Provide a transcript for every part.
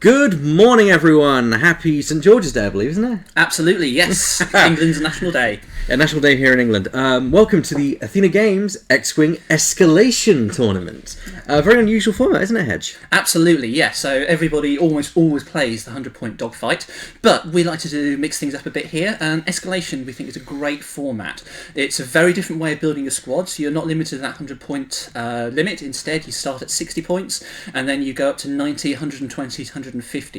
Good morning, everyone. Happy St. George's Day, I believe, isn't it? Absolutely, yes. England's National Day. A national day here in England. Welcome to the Athena Games X-Wing Escalation Tournament. A very unusual format, isn't it, Hedge? Absolutely, yes. So everybody almost always plays the 100-point dogfight, but we like to mix things up a bit here, and Escalation we think is a great format. It's a very different way of building a squad, so you're not limited to that 100-point limit. Instead, you start at 60 points, and then you go up to 90, 120, 150.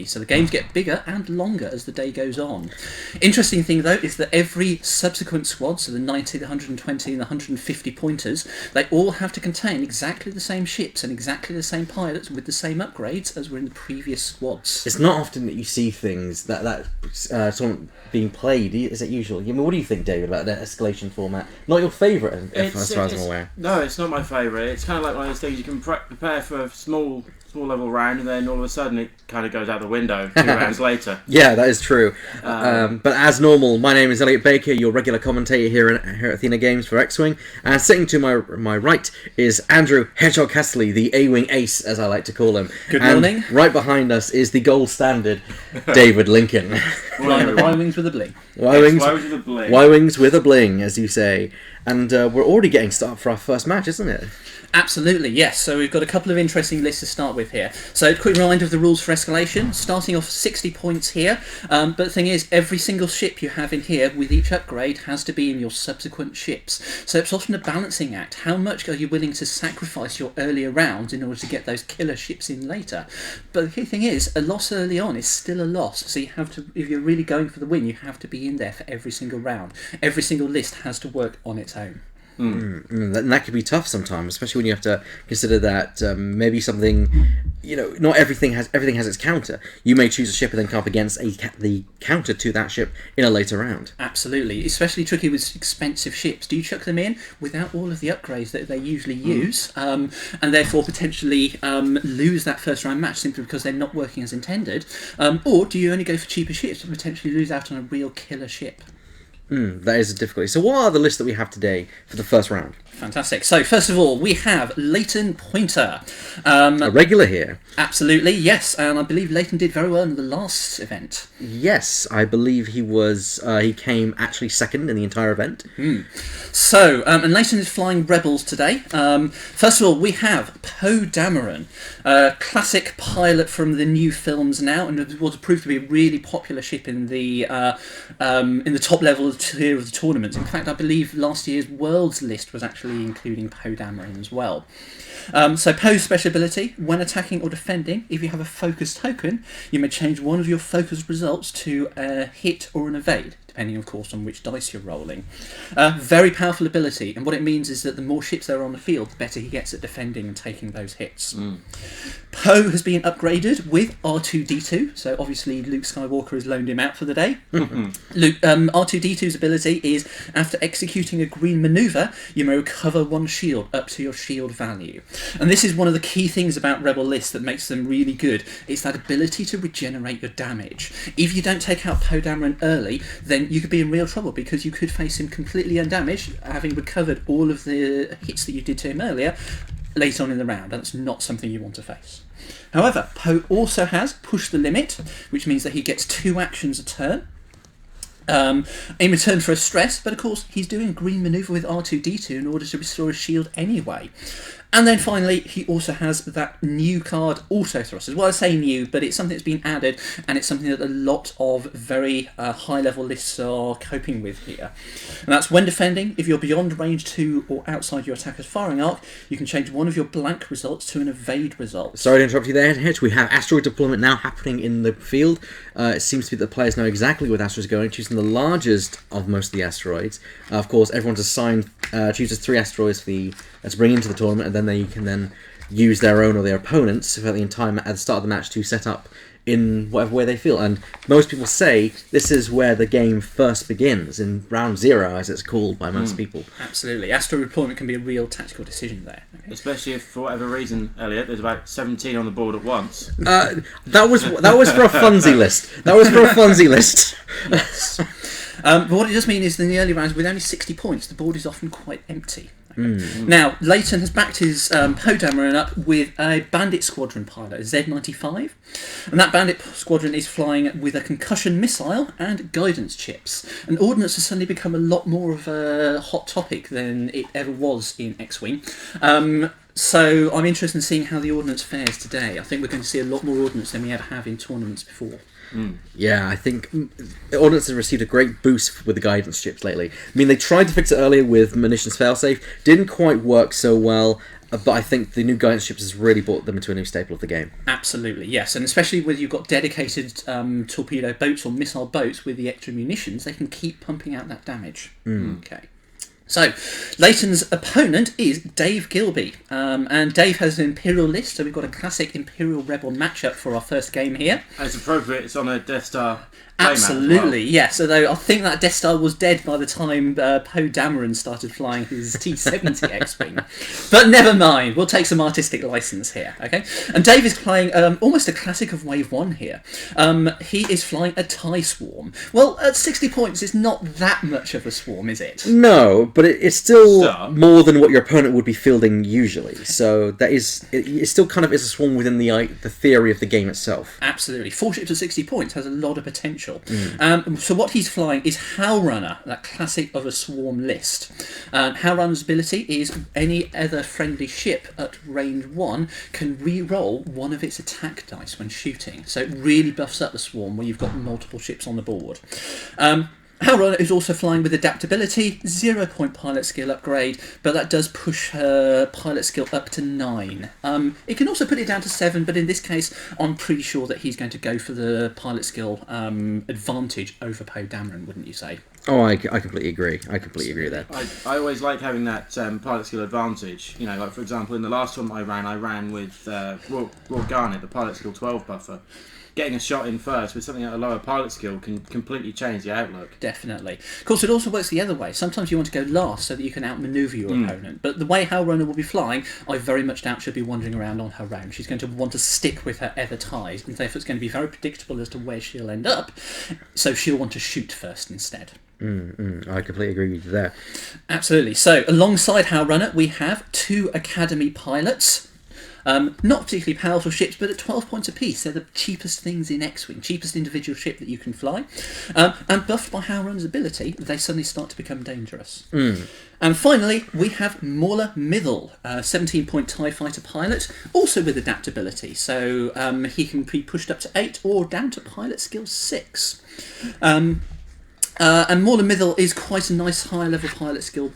So the games get bigger and longer as the day goes on. Interesting thing, though, is that every subsequent squad, so the 90, the 120 and the 150 pointers, they all have to contain exactly the same ships and exactly the same pilots with the same upgrades as were in the previous squads. It's not often that you see things that sort of being played, is it usual? I mean, what do you think, David, about the Escalation format? Not your favourite, as far as I'm aware. No, it's not my favourite. It's kind of like one of those things you can prepare for a small level round, and then all of a sudden it kind of goes out the window 2 rounds later. Yeah, that is true. But as normal, my name is Elliot Baker, your regular commentator here at Athena Games for X-Wing, and sitting to my right is Andrew Hedgehog Castley, the A-Wing ace, as I like to call him. Good morning. And right behind us is the gold standard, David Lincoln. Y-Wings with a bling. Y-Wings with a bling. Y-Wings with a bling, as you say. And we're already getting started for our first match, isn't it? Absolutely, yes. So we've got a couple of interesting lists to start with here. So a quick reminder of the rules for Escalation. Starting off 60 points here. But the thing is, every single ship you have in here with each upgrade has to be in your subsequent ships. So it's often a balancing act. How much are you willing to sacrifice your earlier rounds in order to get those killer ships in later? But the key thing is, a loss early on is still a loss. So you have to, if you're really going for the win, you have to be in there for every single round. Every single list has to work on its own. And that can be tough sometimes, especially when you have to consider that maybe something, not everything has its counter. You may choose a ship and then come up against the counter to that ship in a later round. Absolutely, especially tricky with expensive ships. Do you chuck them in without all of the upgrades that they usually use, and therefore potentially lose that first round match simply because they're not working as intended? Or do you only go for cheaper ships and potentially lose out on a real killer ship? That is a difficulty. So what are the lists that we have today for the first round? Fantastic. So first of all, we have Leighton Pointer. A regular here. Absolutely, yes. And I believe Leighton did very well in the last event. Yes, I believe he came actually second in the entire event. So, and Leighton is flying Rebels today. First of all, we have Poe Dameron, a classic pilot from the new films now, and was proved to be a really popular ship in the top level tier of the tournament. In fact, I believe last year's Worlds list was actually including Poe Dameron as well. So Poe's special ability, when attacking or defending, if you have a focus token, you may change one of your focus results to a hit or an evade, depending, of course, on which dice you're rolling. Very powerful ability, and what it means is that the more ships there are on the field, the better he gets at defending and taking those hits. Poe has been upgraded with R2-D2, so obviously Luke Skywalker has loaned him out for the day. R2-D2's ability is, after executing a green manoeuvre, you may recover one shield up to your shield value. And this is one of the key things about Rebel lists that makes them really good. It's that ability to regenerate your damage. If you don't take out Poe Dameron early, then you could be in real trouble because you could face him completely undamaged, having recovered all of the hits that you did to him earlier later on in the round. That's not something you want to face. However, Poe also has Push the Limit, which means that he gets 2 actions a turn. In return for a stress, but of course he's doing a green manoeuvre with R2-D2 in order to restore his shield anyway. And then finally, he also has that new card, Auto Thrusters. Well, I say new, but it's something that's been added, and it's something that a lot of very high-level lists are coping with here. And that's when defending, if you're beyond range 2 or outside your attacker's firing arc, you can change one of your blank results to an evade result. Sorry to interrupt you there, Hedge. We have asteroid deployment now happening in the field. It seems to be that the players know exactly where the asteroids are going, choosing the largest of most of the asteroids. Of course, everyone's assigned chooses 3 asteroids to bring into the tournament, and then they can use their own or their opponents at the start of the match to set up in whatever way they feel. And most people say this is where the game first begins, in round 0, as it's called by most people. Absolutely. Asteroid deployment can be a real tactical decision there. Okay. Especially if, for whatever reason, Elliot, there's about 17 on the board at once. That was for a funsy list. That was for a funsy list. Yes. But what it does mean is in the early rounds, with only 60 points, the board is often quite empty. Now, Leighton has backed his Poe Dameron up with a Bandit Squadron pilot, a Z-95, and that Bandit Squadron is flying with a concussion missile and guidance chips. And ordnance has suddenly become a lot more of a hot topic than it ever was in X-Wing. So I'm interested in seeing how the ordnance fares today. I think we're going to see a lot more ordnance than we ever have in tournaments before. Yeah, I think Ordnance has received a great boost with the guidance chips lately. I mean, they tried to fix it earlier with munitions failsafe, didn't quite work so well, but I think the new guidance chips has really brought them into a new staple of the game. Absolutely, yes, and especially when you've got dedicated torpedo boats or missile boats with the extra munitions, they can keep pumping out that damage. Okay. So, Leighton's opponent is Dave Gilby, and Dave has an Imperial list, so we've got a classic Imperial Rebel matchup for our first game here. As appropriate, it's on a Death Star. Absolutely, yes. Although I think that Death Star was dead by the time Poe Dameron started flying his T-70 X-Wing. But never mind, we'll take some artistic license here, okay? And Dave is playing almost a classic of Wave 1 here. He is flying a TIE Swarm. Well, at 60 points, it's not that much of a swarm, is it? No, but it's still more than what your opponent would be fielding usually. So that is, it still kind of is a swarm within the theory of the game itself. Absolutely. 4 ships at 60 points has a lot of potential. So what he's flying is Howlrunner, that classic of a swarm list. Howlrunner's ability is any other friendly ship at range 1 can re-roll one of its attack dice when shooting. So it really buffs up the swarm when you've got multiple ships on the board. Howlrunner is also flying with adaptability, 0-point pilot skill upgrade, but that does push her pilot skill up to 9. It can also put it down to 7, but in this case, I'm pretty sure that he's going to go for the pilot skill advantage over Poe Dameron, wouldn't you say? Oh, I completely agree. I completely agree with that. I always like having that pilot skill advantage. You know, like for example, in the last one I ran with Roy Garnet, the pilot skill 12 buffer. Getting a shot in first with something at a lower pilot skill can completely change the outlook. Definitely. Of course, it also works the other way. Sometimes you want to go last so that you can outmaneuver your opponent. But the way Howlrunner will be flying, I very much doubt she'll be wandering around on her own. She's going to want to stick with her ever ties, and therefore it's going to be very predictable as to where she'll end up. So she'll want to shoot first instead. I completely agree with you there. Absolutely. So alongside Howlrunner, we have 2 Academy pilots. Not particularly powerful ships, but at 12 points apiece. They're the cheapest things in X-Wing, cheapest individual ship that you can fly. And buffed by Howlrunner's ability, they suddenly start to become dangerous. And finally, we have Mauler Mithil, 17-point TIE fighter pilot, also with adaptability. So he can be pushed up to 8 or down to pilot skill 6. And Mauler Mithil is quite a nice high-level pilot skill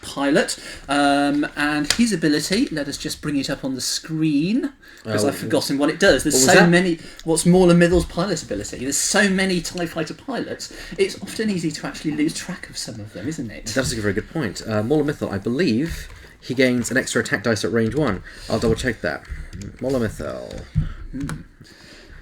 pilot, and his ability, let us just bring it up on the screen because I've forgotten what it does. There's so many. What's Mauler Mithil's pilot ability? There's so many TIE fighter pilots, it's often easy to actually lose track of some of them, isn't it? That's a very good point. Mauler Mithil, I believe he gains an extra attack dice at range 1. I'll double check that. Mauler Mithil.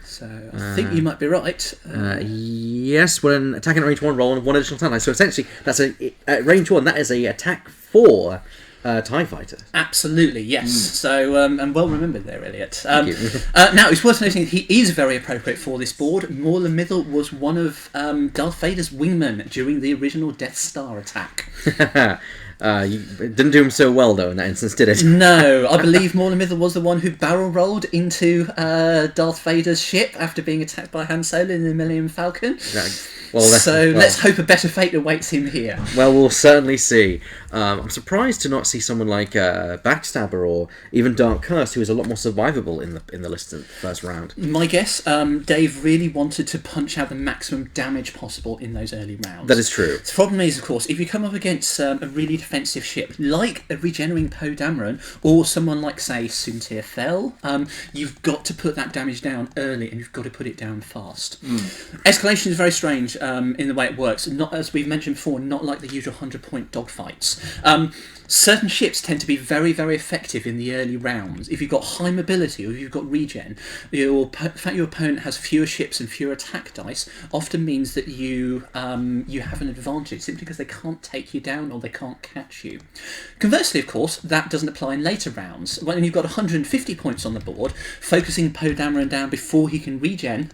So I think you might be right. Yes, when attacking at range 1, roll 1 additional attack dice. So essentially, that's at range 1. That is a attack for TIE fighter. Absolutely, yes. So and well remembered there, Elliot. Thank you. Now it's worth noting that he is very appropriate for this board. Mauler Mithil was one of Darth Vader's wingmen during the original Death Star attack. You didn't do him so well though in that instance, did it? No, I believe Mauler Mithil was the one who barrel rolled into Darth Vader's ship after being attacked by Han Solo in the Millennium Falcon. Let's hope a better fate awaits him here. Well, we'll certainly see. I'm surprised to not see someone like Backstabber or even Dark Curse, who is a lot more survivable in the list in the first round. My guess, Dave really wanted to punch out the maximum damage possible in those early rounds. That is true. The problem is, of course, if you come up against a really defensive ship, like a regenerating Poe Dameron, or someone like, say, Soontir Fel, you've got to put that damage down early, and you've got to put it down fast. Escalation is very strange in the way it works. Not, as we've mentioned before, not like the usual 100-point dogfights. Certain ships tend to be very, very effective in the early rounds. If you've got high mobility or if you've got regen, the fact your opponent has fewer ships and fewer attack dice often means that you have an advantage simply because they can't take you down or they can't catch you. Conversely, of course, that doesn't apply in later rounds. When you've got 150 points on the board, focusing Poe Dameron down before he can regen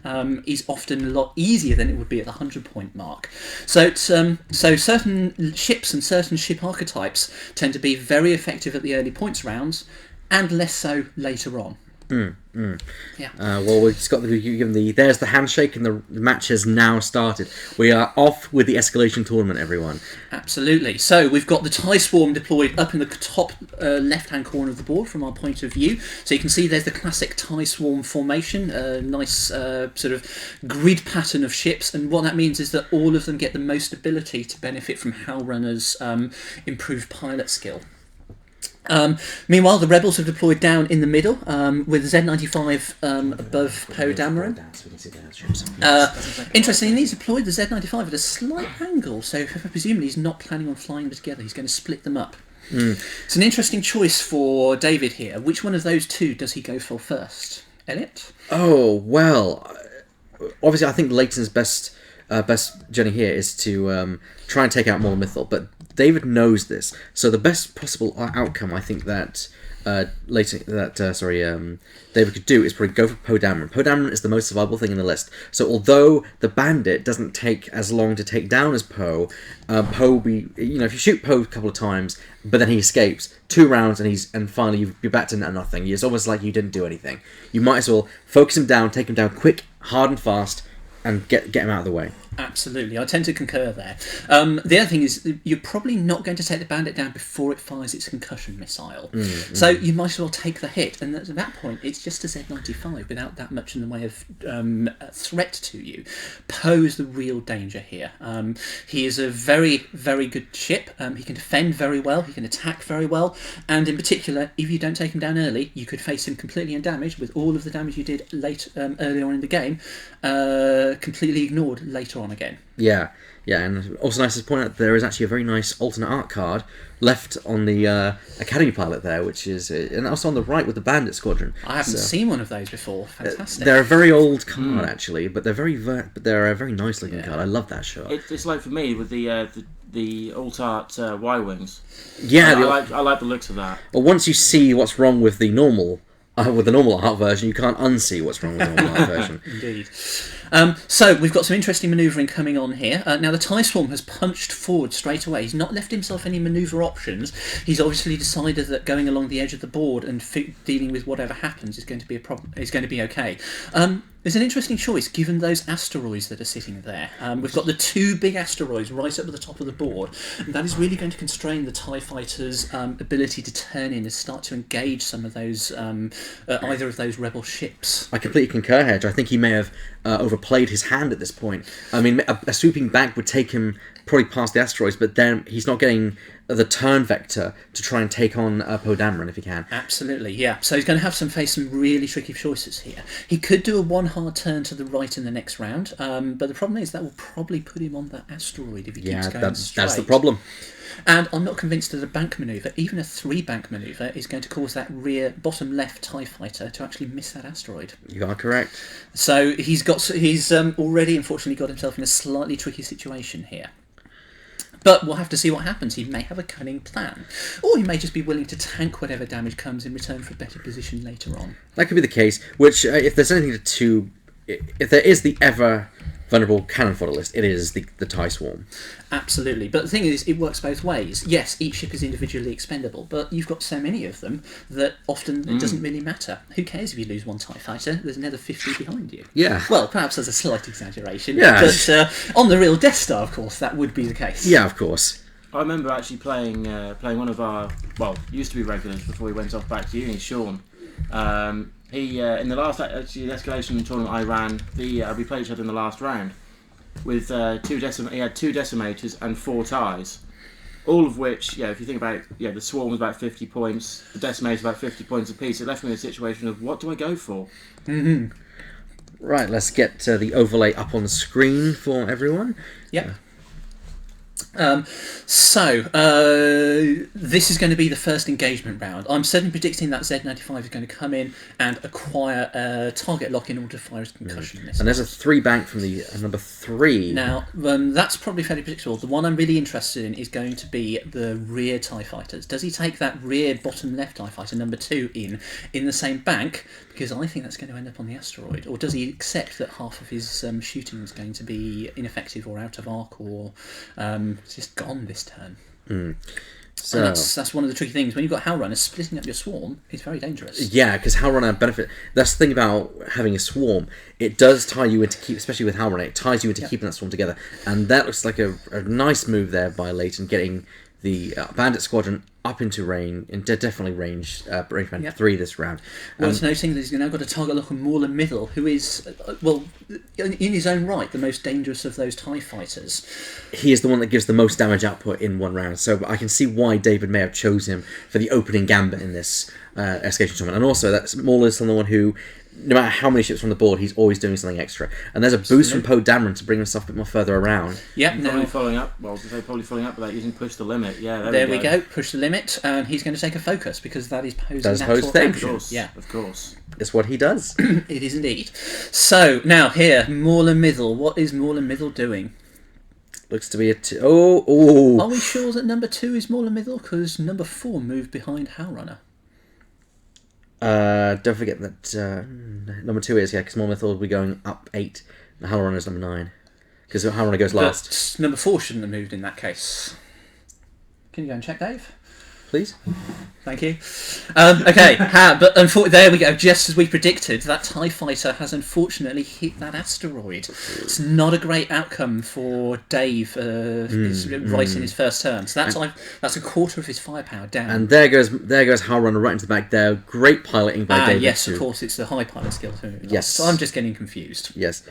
is often a lot easier than it would be at the 200 point mark. So it's, so certain ships and certain ship archetypes tend to be very effective at the early points rounds, and less so later on. Yeah. Well, we've just got there's the handshake, and the match has now started. We are off with the Escalation tournament, everyone. Absolutely. So we've got the TIE Swarm deployed up in the top left-hand corner of the board from our point of view. So you can see there's the classic TIE Swarm formation, a nice sort of grid pattern of ships, and what that means is that all of them get the most ability to benefit from HAL Runner's improved pilot skill. Meanwhile, the rebels have deployed down in the middle with Z95 above Poe Dameron. Interestingly, he's deployed the Z95 at a slight angle, so presumably he's not planning on flying them together. He's going to split them up. It's an interesting choice for David here. Which one of those two does he go for first? Elliot? Oh, well, obviously I think Leighton's best journey here is to try and take out Maul Mythol, but David knows this, so the best possible outcome I think that David could do is probably go for Poe Dameron. Poe Dameron is the most survivable thing in the list. So although the Bandit doesn't take as long to take down as Poe, if you shoot Poe a couple of times, but then he escapes 2 rounds and finally you're back to nothing. It's almost like you didn't do anything. You might as well focus him down, take him down quick, hard and fast, and get him out of the way. Absolutely, I tend to concur there. The other thing is, you're probably not going to take the Bandit down before it fires its concussion missile. So you might as well take the hit, and at that point, it's just a Z95 without that much in the way of threat to you. Poe is the real danger here. He is a very, very good ship. He can defend very well, he can attack very well, and in particular, if you don't take him down early, you could face him completely undamaged with all of the damage you did earlier on in the game, completely ignored later on again. Yeah, and also nice to point out there is actually a very nice alternate art card left on the Academy pilot there, which is, and also on the right with the Bandit Squadron. I haven't seen one of those before. Fantastic. They're a very old card actually, but they're a very nice looking card. I love that shot. It's like for me with the alt art Y wings. Yeah, I like the looks of that. But once you see what's wrong with the normal art version, you can't unsee what's wrong with the normal art version. Indeed. So we've got some interesting manoeuvring coming on here. Now the TIE Swarm has punched forward straight away. He's not left himself any manoeuvre options. He's obviously decided that going along the edge of the board and dealing with whatever happens is going to be a problem. Is going to be okay. There's an interesting choice given those asteroids that are sitting there. We've got the 2 big asteroids right up at the top of the board, and that is really going to constrain the TIE fighters' ability to turn in and start to engage some of those either of those rebel ships. I completely concur, Hedge. I think he may have overplayed his hand at this point. I mean, a swooping back would take him probably past the asteroids, but then he's not getting the turn vector to try and take on Poe Dameron if he can. Absolutely, yeah. So he's going to have to face some really tricky choices here. He could do a 1 hard turn to the right in the next round, but the problem is that will probably put him on that asteroid if he keeps going straight. That's the problem. And I'm not convinced that a bank manoeuvre, even a 3-bank manoeuvre, is going to cause that rear bottom left TIE fighter to actually miss that asteroid. You are correct. So he's already unfortunately got himself in a slightly tricky situation here. But we'll have to see what happens. He may have a cunning plan. Or he may just be willing to tank whatever damage comes in return for a better position later on. That could be the case, which, if there's anything if there is the ever vulnerable cannon fodder list, it is the TIE Swarm. Absolutely. But the thing is, it works both ways. Yes, each ship is individually expendable, but you've got so many of them that often it doesn't really matter. Who cares if you lose one TIE fighter? There's another 50 behind you. Yeah. Well, perhaps there's a slight exaggeration. Yeah. But on the real Death Star, of course, that would be the case. Yeah, of course. I remember actually playing one of our, used to be regulars before he went off back to uni, Sean. He in the last actually the Escalation tournament I ran, we played each other in the last round with he had 2 decimators and 4 ties, all of which, if you think about it, the Swarm was about 50 points, the decimator about 50 points apiece. It left me in a situation of what do I go for? Mm-hmm. Right, let's get the overlay up on the screen for everyone. Yep. This is going to be the first engagement round. I'm certainly predicting that Z95 is going to come in and acquire a target lock in order to fire his concussion missile. And there's a 3 bank from the number 3. Now, that's probably fairly predictable. The one I'm really interested in is going to be the rear TIE fighters. Does he take that rear bottom left TIE fighter, number 2, in the same bank? Because I think that's going to end up on the asteroid. Or does he accept that half of his shooting is going to be ineffective or out of arc or it's just gone this turn? So and that's one of the tricky things. When you've got Howl Runners, splitting up your swarm is very dangerous. Yeah, because Howl Runner benefit. That's the thing about having a swarm. It does tie you into especially with Howl Runner, it ties you into keeping that swarm together. And that looks like a nice move there by Leighton, getting the Bandit Squadron up into range, definitely range band 3 this round. Worth noting that he's now got a target lock on Maul and Middle, who is, in his own right, the most dangerous of those TIE fighters. He is the one that gives the most damage output in one round, so I can see why David may have chose him for the opening gambit in this Escalation tournament. And also, that Maul is someone who, no matter how many ships from the board, he's always doing something extra. And there's a boost from Poe Dameron to bring himself a bit more further around. Yep, Probably following up. Well, probably following up with that using push the limit. Yeah, there we go. Push the limit, and he's going to take a focus because that is Poe's That's natural Poe's thing. action. Of course. Yeah, Of course. It's what he does. it is indeed. So now here, Maul and Middle. What is Maul and Middle doing? Looks to be a oh. Are we sure that number 2 is Maul and Middle? Because number 4 moved behind Howl Runner. Don't forget that number 2 is, because Maul Mythol will be going up 8, and Howl Runner is number 9. Because Howl Runner goes last. But number 4 shouldn't have moved in that case. Can you go and check, Dave? Please? Thank you. Okay, but there we go. Just as we predicted, that TIE fighter has unfortunately hit that asteroid. It's not a great outcome for Dave right in his first turn. So that's a quarter of his firepower down. And there goes Howl Runner right into the back there. Great piloting by David. Yes, too. of course, it's the high pilot skill too. Yes. So I'm just getting confused. Yes.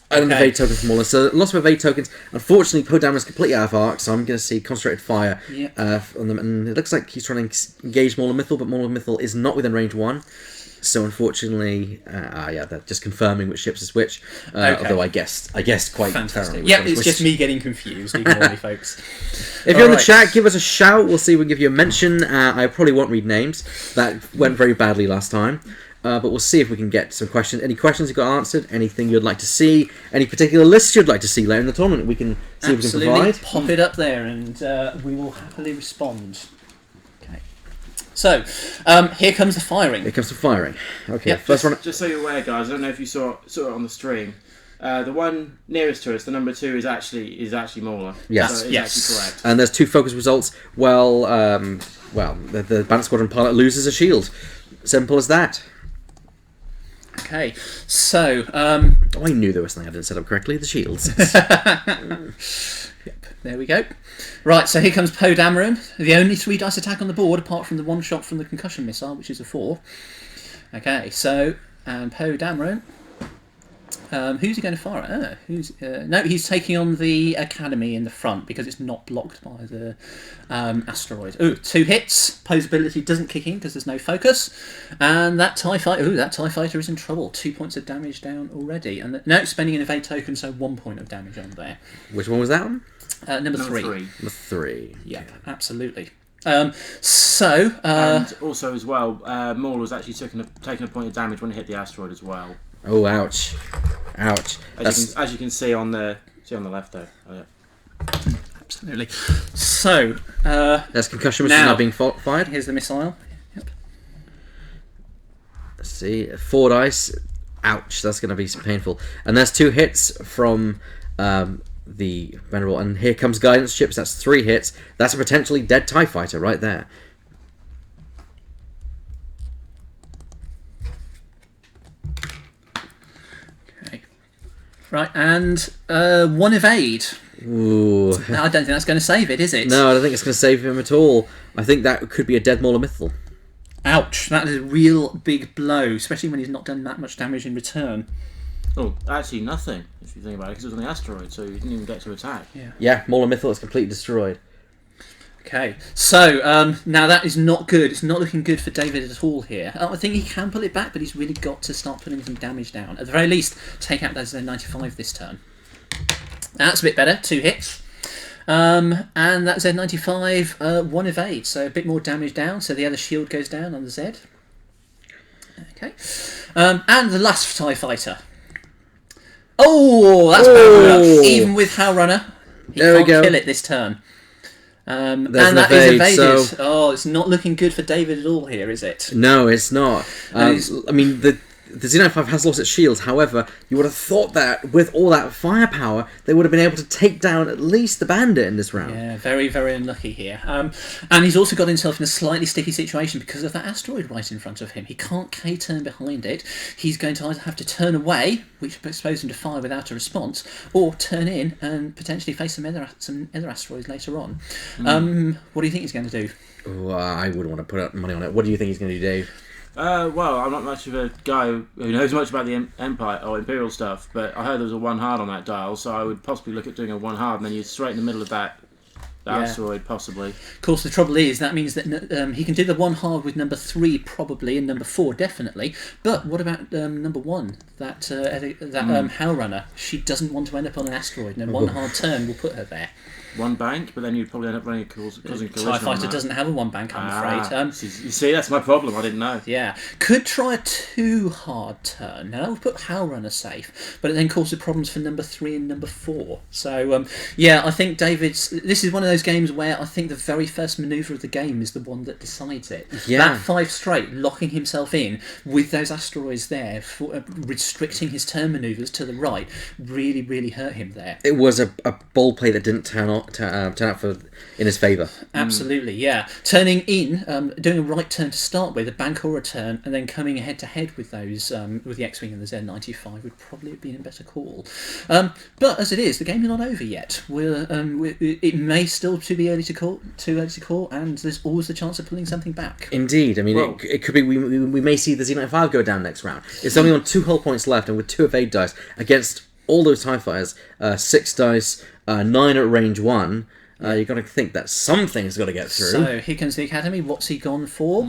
And the evade token from Mauler. So lots of evade tokens. Unfortunately, Poe Dameron is completely out of arc, so I'm going to see concentrated fire on them. And it looks like he's trying to engage Mauler Mythol, but Mauler Mythol is not within range 1. So unfortunately, they're just confirming which ships is which. Although I guessed quite fantastic. thoroughly. Yeah, it's just me getting confused. Ignore me, folks. If you're in the chat, give us a shout. We'll see if we can give you a mention. I probably won't read names. That went very badly last time. But we'll see if we can get some questions. Any questions you got answered? Anything you'd like to see? Any particular lists you'd like to see later in the tournament? We can see if we can provide. Pop it up there, and we will happily respond. Okay. So here comes the firing. Here comes the firing. Okay, Yep. first one. Just so you're aware, guys, I don't know if you saw it on the stream. The one nearest to us, the number 2, is actually Mauler. Yes. So it's actually correct. And there's 2 focus results. The Bandit Squadron pilot loses a shield. Simple as that. Okay, so I knew there was something I didn't set up correctly. The shields. Yep, there we go. Right, so here comes Poe Dameron. The only 3 dice attack on the board, apart from the 1 shot from the concussion missile, which is a 4. Okay, so and Poe Dameron. Who's he going to fire at? No, he's taking on the Academy in the front because it's not blocked by the asteroid. Ooh, 2 hits. Poe's ability doesn't kick in because there's no focus. And that TIE fighter is in trouble. 2 points of damage down already. And no, spending an evade token, so 1 point of damage on there. Which one was that one? Number 3. Number 3. Yep, absolutely. And also as well, Maul was actually taking a point of damage when it hit the asteroid as well. Oh, ouch. Ouch. As you can see on the left there. Oh, yeah. Absolutely. So That's concussion missile now being fired. Here's the missile. Yep. Let's see. 4 dice. Ouch. That's going to be painful. And there's 2 hits from the Venerable. And here comes guidance ships. That's 3 hits. That's a potentially dead TIE fighter right there. Right, and 1 evade. Ooh. I don't think that's going to save it, is it? No, I don't think it's going to save him at all. I think that could be a dead Mauler Mythol. Ouch, that is a real big blow, especially when he's not done that much damage in return. Oh, actually nothing, if you think about it, because it was on the asteroid, so you didn't even get to attack. Yeah, Mauler Mythol is completely destroyed. Okay, so now that is not good. It's not looking good for David at all here. I think he can pull it back, but he's really got to start putting some damage down. At the very least, take out those 95 this turn. That's a bit better. 2 hits. And that Z95, one evade, so a bit more damage down, so the other shield goes down on the Z. Okay. And the last TIE fighter. Oh, that's bad enough. Even with Howl Runner, he There we can't go. kill it this turn. And There's an that is evade, evaded. so- Oh, it's not looking good for David at all here, is it? No, it's not. And it's- I mean, the Z95 has lost its shields. However, you would have thought that with all that firepower, they would have been able to take down at least the bandit in this round. Yeah, very, very unlucky here. And he's also got himself in a slightly sticky situation because of that asteroid right in front of him. He can't K-turn behind it. He's going to either have to turn away, which exposes him to fire without a response, or turn in and potentially face some other asteroids later on. What do you think he's going to do? Ooh, I wouldn't want to put up money on it. What do you think he's going to do, Dave? Well, I'm not much of a guy who knows much about the Empire or Imperial stuff, but I heard there was a 1 hard on that dial, so I would possibly look at doing a 1 hard, and then you're straight in the middle of that asteroid, possibly. Of course, the trouble is that means that he can do the 1 hard with number 3 probably and number 4 definitely. But what about number 1? That Howl Runner? She doesn't want to end up on an asteroid, and a 1 hard turn will put her there. 1 bank, but then you'd probably end up running causing collision. TIE Fighter doesn't have a 1 bank, I'm afraid. You see, that's my problem. I didn't know. Yeah, could try a 2 hard turn. Now that would put Howl Runner safe, but it then causes problems for number 3 and number 4. So yeah, I think this is one of those games where I think the very first manoeuvre of the game is the one that decides it. Yeah. That 5 straight, locking himself in with those asteroids there, restricting his turn manoeuvres to the right, really, really hurt him there. It was a ball play that didn't turn out in his favour. Absolutely, yeah. Turning in, doing a right turn to start with, a bank or a turn, and then coming head to head with those, with the X-Wing and the Z95 would probably have been a better call. But as it is, the game is not over yet. It may still too early to call, and there's always the chance of pulling something back. Indeed, I mean, Well- it could be we may see the Z95 go down next round. It's only on 2 hull points left, and with 2 evade dice against all those TIE fighters, 6 dice, 9 at range 1. You've got to think that something's got to get through. So here comes the Academy. What's he gone for?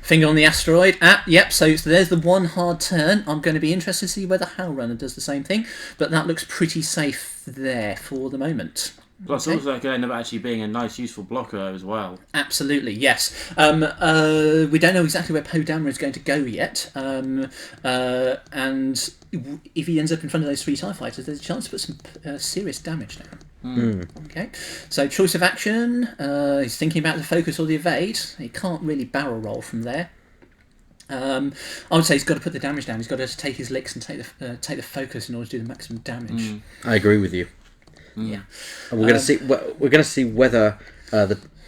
Finger on the asteroid. Yep, so there's the 1 hard turn. I'm going to be interested to see whether Howl Runner does the same thing, but that looks pretty safe there for the moment. Plus, Okay. also, it could end up actually being a nice, useful blocker as well. Absolutely, yes. We don't know exactly where Poe Dameron is going to go yet, and if he ends up in front of those 3 TIE fighters, there's a chance to put some serious damage down. Okay, so choice of action. He's thinking about the focus or the evade. He can't really barrel roll from there. I would say he's got to put the damage down. He's got to take his licks and take the focus in order to do the maximum damage. I agree with you. Yeah. And we're going to see whether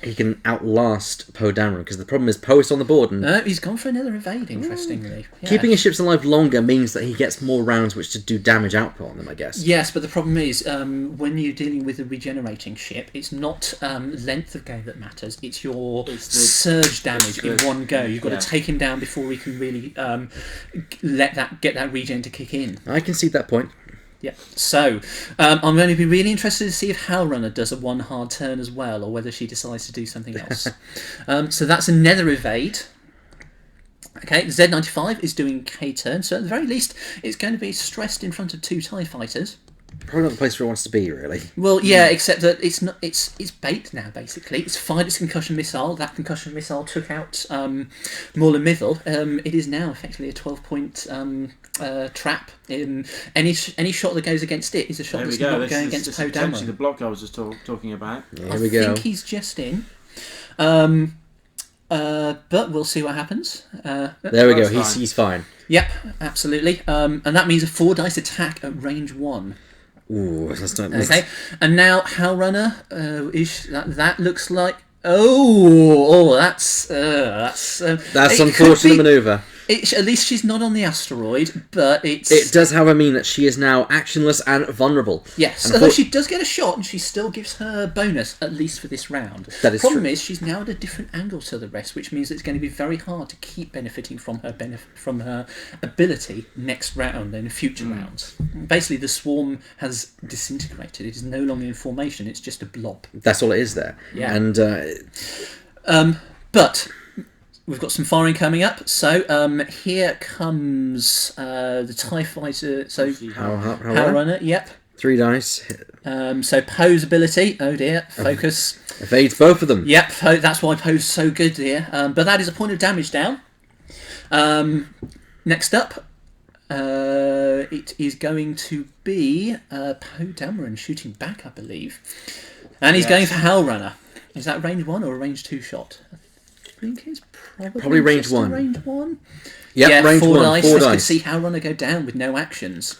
he can outlast Poe Dameron, because the problem is Poe is on the board, and He's gone for another evade, interestingly. Yeah. keeping his ships alive longer means that he gets more rounds which to do damage output on them, I guess. Yes, but the problem is when you're dealing with a regenerating ship, it's not length of go that matters. It's your surge damage in one go. You've got to take him down before he can really get that regen to kick in. I can see that point. Yeah. So I'm going to be really interested to see if Howl Runner does a 1 hard turn as well, or whether she decides to do something else. So that's another evade. Okay, the Z95 is doing K-turn, so at the very least, it's going to be stressed in front of 2 TIE fighters. Probably not the place where it wants to be, really. Well, yeah, except that it's not. It's bait now. Basically, it's fired its concussion missile. That concussion missile took out Maul and Mythil. It is now effectively a 12-point trap. Any shot that goes against it is a shot There we that's go. not going This against is Poe potentially the Dameron. block I was just talking about. Here we go. I think he's just in. But we'll see what happens. There we go. That's He's fine. Yep, absolutely. And that means a 4 dice attack at range 1. Ooh, that's not Okay, and now Howl Runner that looks like that's That's it unfortunate could be- manoeuvre. At least she's not on the asteroid, but it's It does, however, mean that she is now actionless and vulnerable. yes. And Although she does get a shot, and she still gives her bonus at least for this round. That is Problem true. is she's now at a different angle to the rest, which means it's going to be very hard to keep benefiting from her ability next round and in future rounds. Basically, the swarm has disintegrated. It is no longer in formation. It's just a blob. That's all it is there. Yeah. And But we've got some firing coming up. So here comes the TIE fighter. So how Howl Runner. Yep. 3 dice. So Poe's ability, oh dear, focus. Evades both of them. Yep, that's why Poe's so good here. But that is a point of damage down. Next up, it is going to be Poe Dameron shooting back, I believe. And he's going for Hell Runner. Is that range 1 or a range 2 shot? I think it's probably range just a 1. range 1. Yep, Yeah, range 4 1. dice. 4 Let's dice. could see Hell Runner go down with no actions.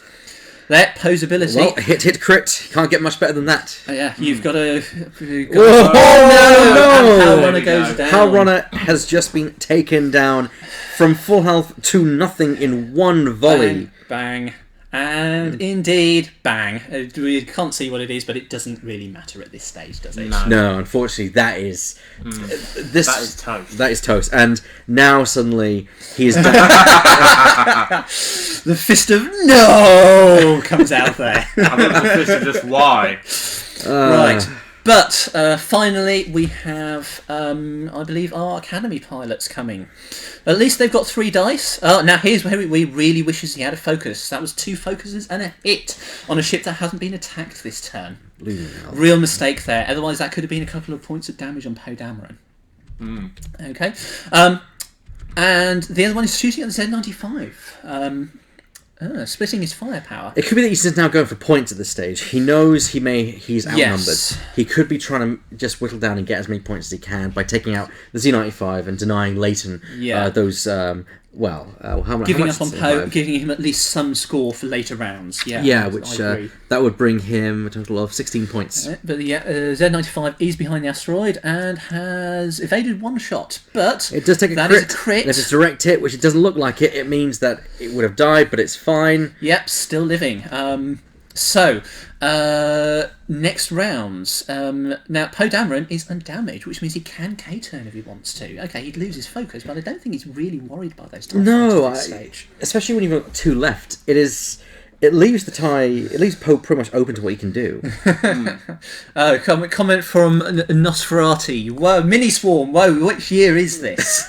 There, Poe's ability. Well, hit, crit. Can't get much better than that. Yeah, you've got to. Oh, no! And Hell Runner There we goes go. down. Hell Runner has just been taken down from full health to nothing in one volley. Bang, bang, and indeed, bang. We can't see what it is, but it doesn't really matter at this stage, does it? No, unfortunately, that is this. That is toast. That is toast. And now suddenly he is done. The fist of no comes out there. I think the fist is just why. Right. But finally, we have, I believe, our Academy pilots coming. At least they've got 3 dice. Now, here's where we really wishes he had a focus. That was 2 focuses and a hit on a ship that hasn't been attacked this turn. Real mistake there. Otherwise, that could have been a couple of points of damage on Poe Dameron. Okay. And the other one is shooting at the Z95. Splitting his firepower. It could be that he's just now going for points at this stage. He knows he's outnumbered. Yes. He could be trying to just whittle down and get as many points as he can by taking out the Z95 and denying Leighton those. How Giving much up on does he Poe, have? giving him at least some score for later rounds. Yeah, Yeah, I which agree. that would bring him a total of 16 points. But the Z95 is behind the asteroid and has evaded 1 shot. But It does take a that crit. is a crit. And if it's a direct hit, which it doesn't look like it, it means that it would have died, but it's fine. Yep, still living. Next rounds. Now, Poe Dameron is undamaged, which means he can K-turn if he wants to. Okay, he'd lose his focus, but I don't think he's really worried by those TIE No, fighters at this stage. especially when you've got 2 left. It leaves Poe pretty much open to what he can do. Comment from Nosferati. Whoa, Mini Swarm. Whoa, which year is this?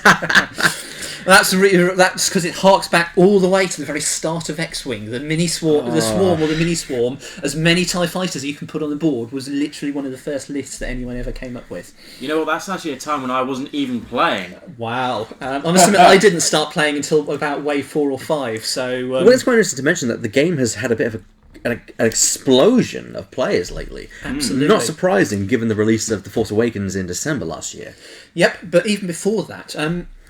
That's because it harks back all the way to the very start of X-Wing. The Mini Swarm, the Swarm or the Mini Swarm, as many TIE fighters you can put on the board, was literally one of the first lists that anyone ever came up with. You know what? That's actually a time when I wasn't even playing. Wow. I must admit, I didn't start playing until about wave 4 or 5. So Well, it's quite interesting to mention that the game has had a bit of an explosion of players lately. Absolutely. Not surprising, given the release of The Force Awakens in December last year. Yep, but even before that,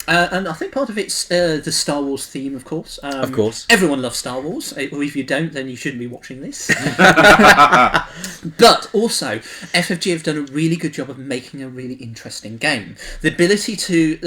and I think part of it's the Star Wars theme, of course. Of course. Everyone loves Star Wars. Or if you don't, then you shouldn't be watching this. But also, FFG have done a really good job of making a really interesting game. The ability to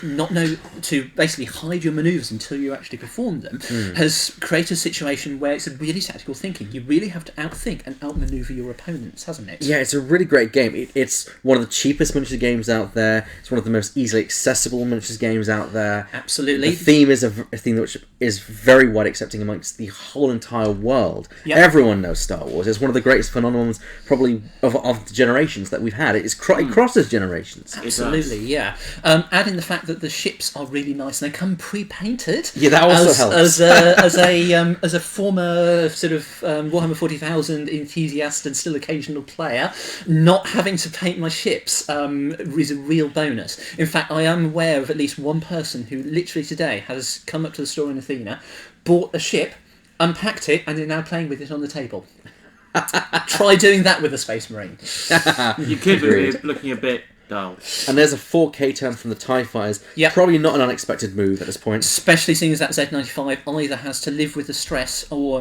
not know, to basically hide your manoeuvres until you actually perform them has created a situation where it's a really tactical thinking. You really have to outthink and outmaneuver your opponents, hasn't it? Yeah, it's a really great game. It's one of the cheapest miniature games out there. It's one of the most easily accessible miniatures games out there. Absolutely. The theme is a theme which is very wide accepting amongst the whole entire world. Yep. Everyone knows Star Wars. It's one of the greatest phenomenons probably of the generations that we've had. It crosses generations. Absolutely, yeah. Add in the fact that the ships are really nice and they come pre-painted. Yeah, that also helps. As a former sort of Warhammer 40,000 enthusiast and still occasional player, not having to paint my ships is a real bonus. In fact, I am aware of at least one person who literally today has come up to the store in Athena, bought a ship, unpacked it, and is now playing with it on the table. Try doing that with a Space Marine. You could be looking a bit dull. And there's a 4K turn from the TIE Fighters. Yep. Probably not an unexpected move at this point. Especially seeing as that Z95 either has to live with the stress or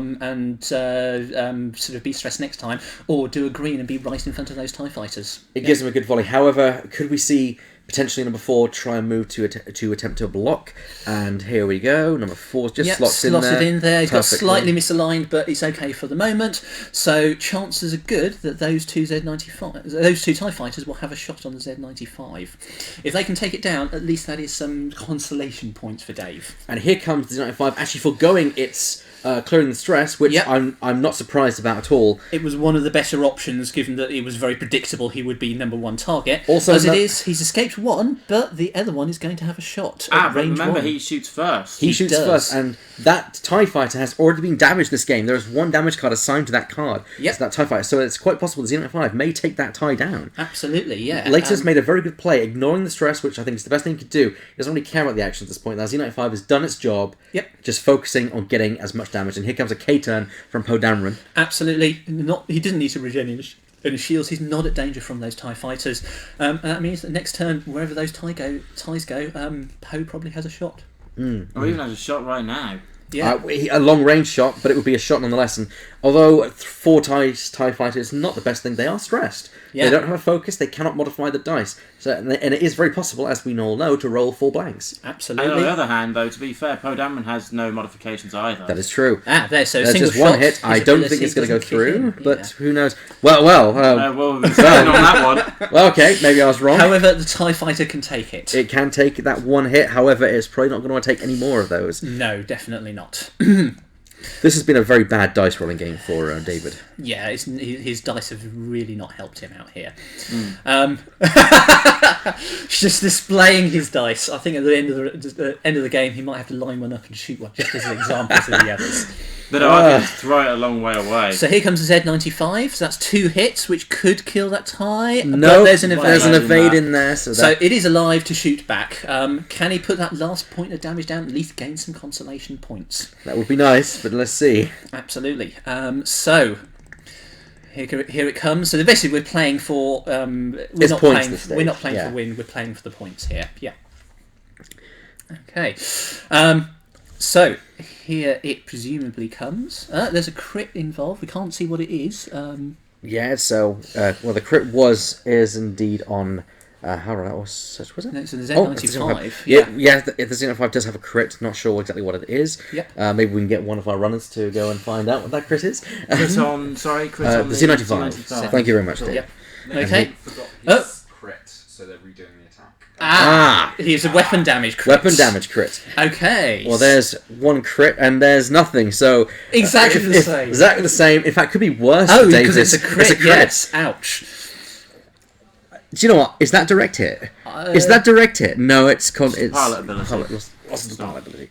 sort of be stressed next time, or do a green and be right in front of those TIE fighters. It gives him a good volley. However, could we see potentially number 4 try and move to attempt to block? And here we go. Number 4's just slotted in there. He's got perfectly. slightly misaligned, but it's okay for the moment. So chances are good that those two TIE fighters will have a shot on the Z95. If they can take it down, at least that is some consolation points for Dave. And here comes the Z95 actually foregoing its clearing the stress, which Yep. I'm not surprised about at all. It was one of the better options, given that it was very predictable he would be number one target. Also, as no- it is, he's escaped one, but the other one is going to have a shot at But range remember, one. he shoots first. He shoots does. first, and that TIE fighter has already been damaged this game. There is one damage card assigned to that card. Yep. It's that TIE fighter, so it's quite possible the Xenomorph 5 may take that TIE down. Absolutely, yeah. Latest made a very good play, ignoring the stress, which I think is the best thing he could do. He doesn't really care about the action at this point. Now, Xenomorph 5 has done its job, Yep. just focusing on getting as much damage. And here comes a K-turn from Poe Dameron. Absolutely not. He didn't need to regen any shields. He's not at danger from those TIE fighters. And that means that next turn, wherever those TIEs go, Poe probably has a shot. Or even has a shot right now. Yeah. A long-range shot, but it would be a shot nonetheless. And although 4 TIE fighters not the best thing, they are stressed. Yeah. They don't have a focus, they cannot modify the dice. So, and it is very possible, as we all know, to roll 4 blanks. And on Absolutely. the other hand, though, to be fair, Poe Dameron has no modifications either. That is true. There, so There's single just one shot, hit. I his don't ability think it's going to go doesn't kick through, in. but Yeah. who knows? Well, We'll be staying on that one. well, okay, maybe I was wrong. However, the TIE fighter can take it. It can take that one hit, however, it's probably not going to want to take any more of those. No, definitely not. This has been a very bad dice rolling game for David. Yeah, his dice have really not helped him out here. Just displaying his dice. I think at the end of the game, he might have to line one up and shoot one, just as an example to the others. But I can just throw it a long way away. So here comes the Z95. So that's 2 hits, which could kill that TIE. No, but there's an evade. there's an evade that. in there. So, So that, it is alive to shoot back. Can he put that last point of damage down? At least gain some consolation points. that would be nice, but let's see. Absolutely. So here it comes. So basically, we're playing for. It's points this stage, We're not playing yeah. for win. We're playing for the points here. Yeah. Okay. So here it presumably comes. There's a crit involved. We can't see what it is. Yeah, so, well, the crit is indeed on, how that was, such was it? No, it's a Oh, it's a Z95. Yeah, the Xenomorph does have a crit, not sure exactly what it is. Yep. Maybe we can get one of our runners to go and find out what that crit is. Crit on, The Z95. Thank you very much, Dave. Yep. They Okay. forgot Oh. his crit, so they're redoing the attack. He's a weapon damage crit. Weapon damage crit. Okay. Well, there's one crit and there's nothing, so... Exactly the same. Exactly the same. In fact, could be worse Oh, for Dave. because it's a crit. Yes. Ouch. Do you know what? Is that direct hit? Is that direct hit? No, it's... it's pilot ability. What's the pilot ability?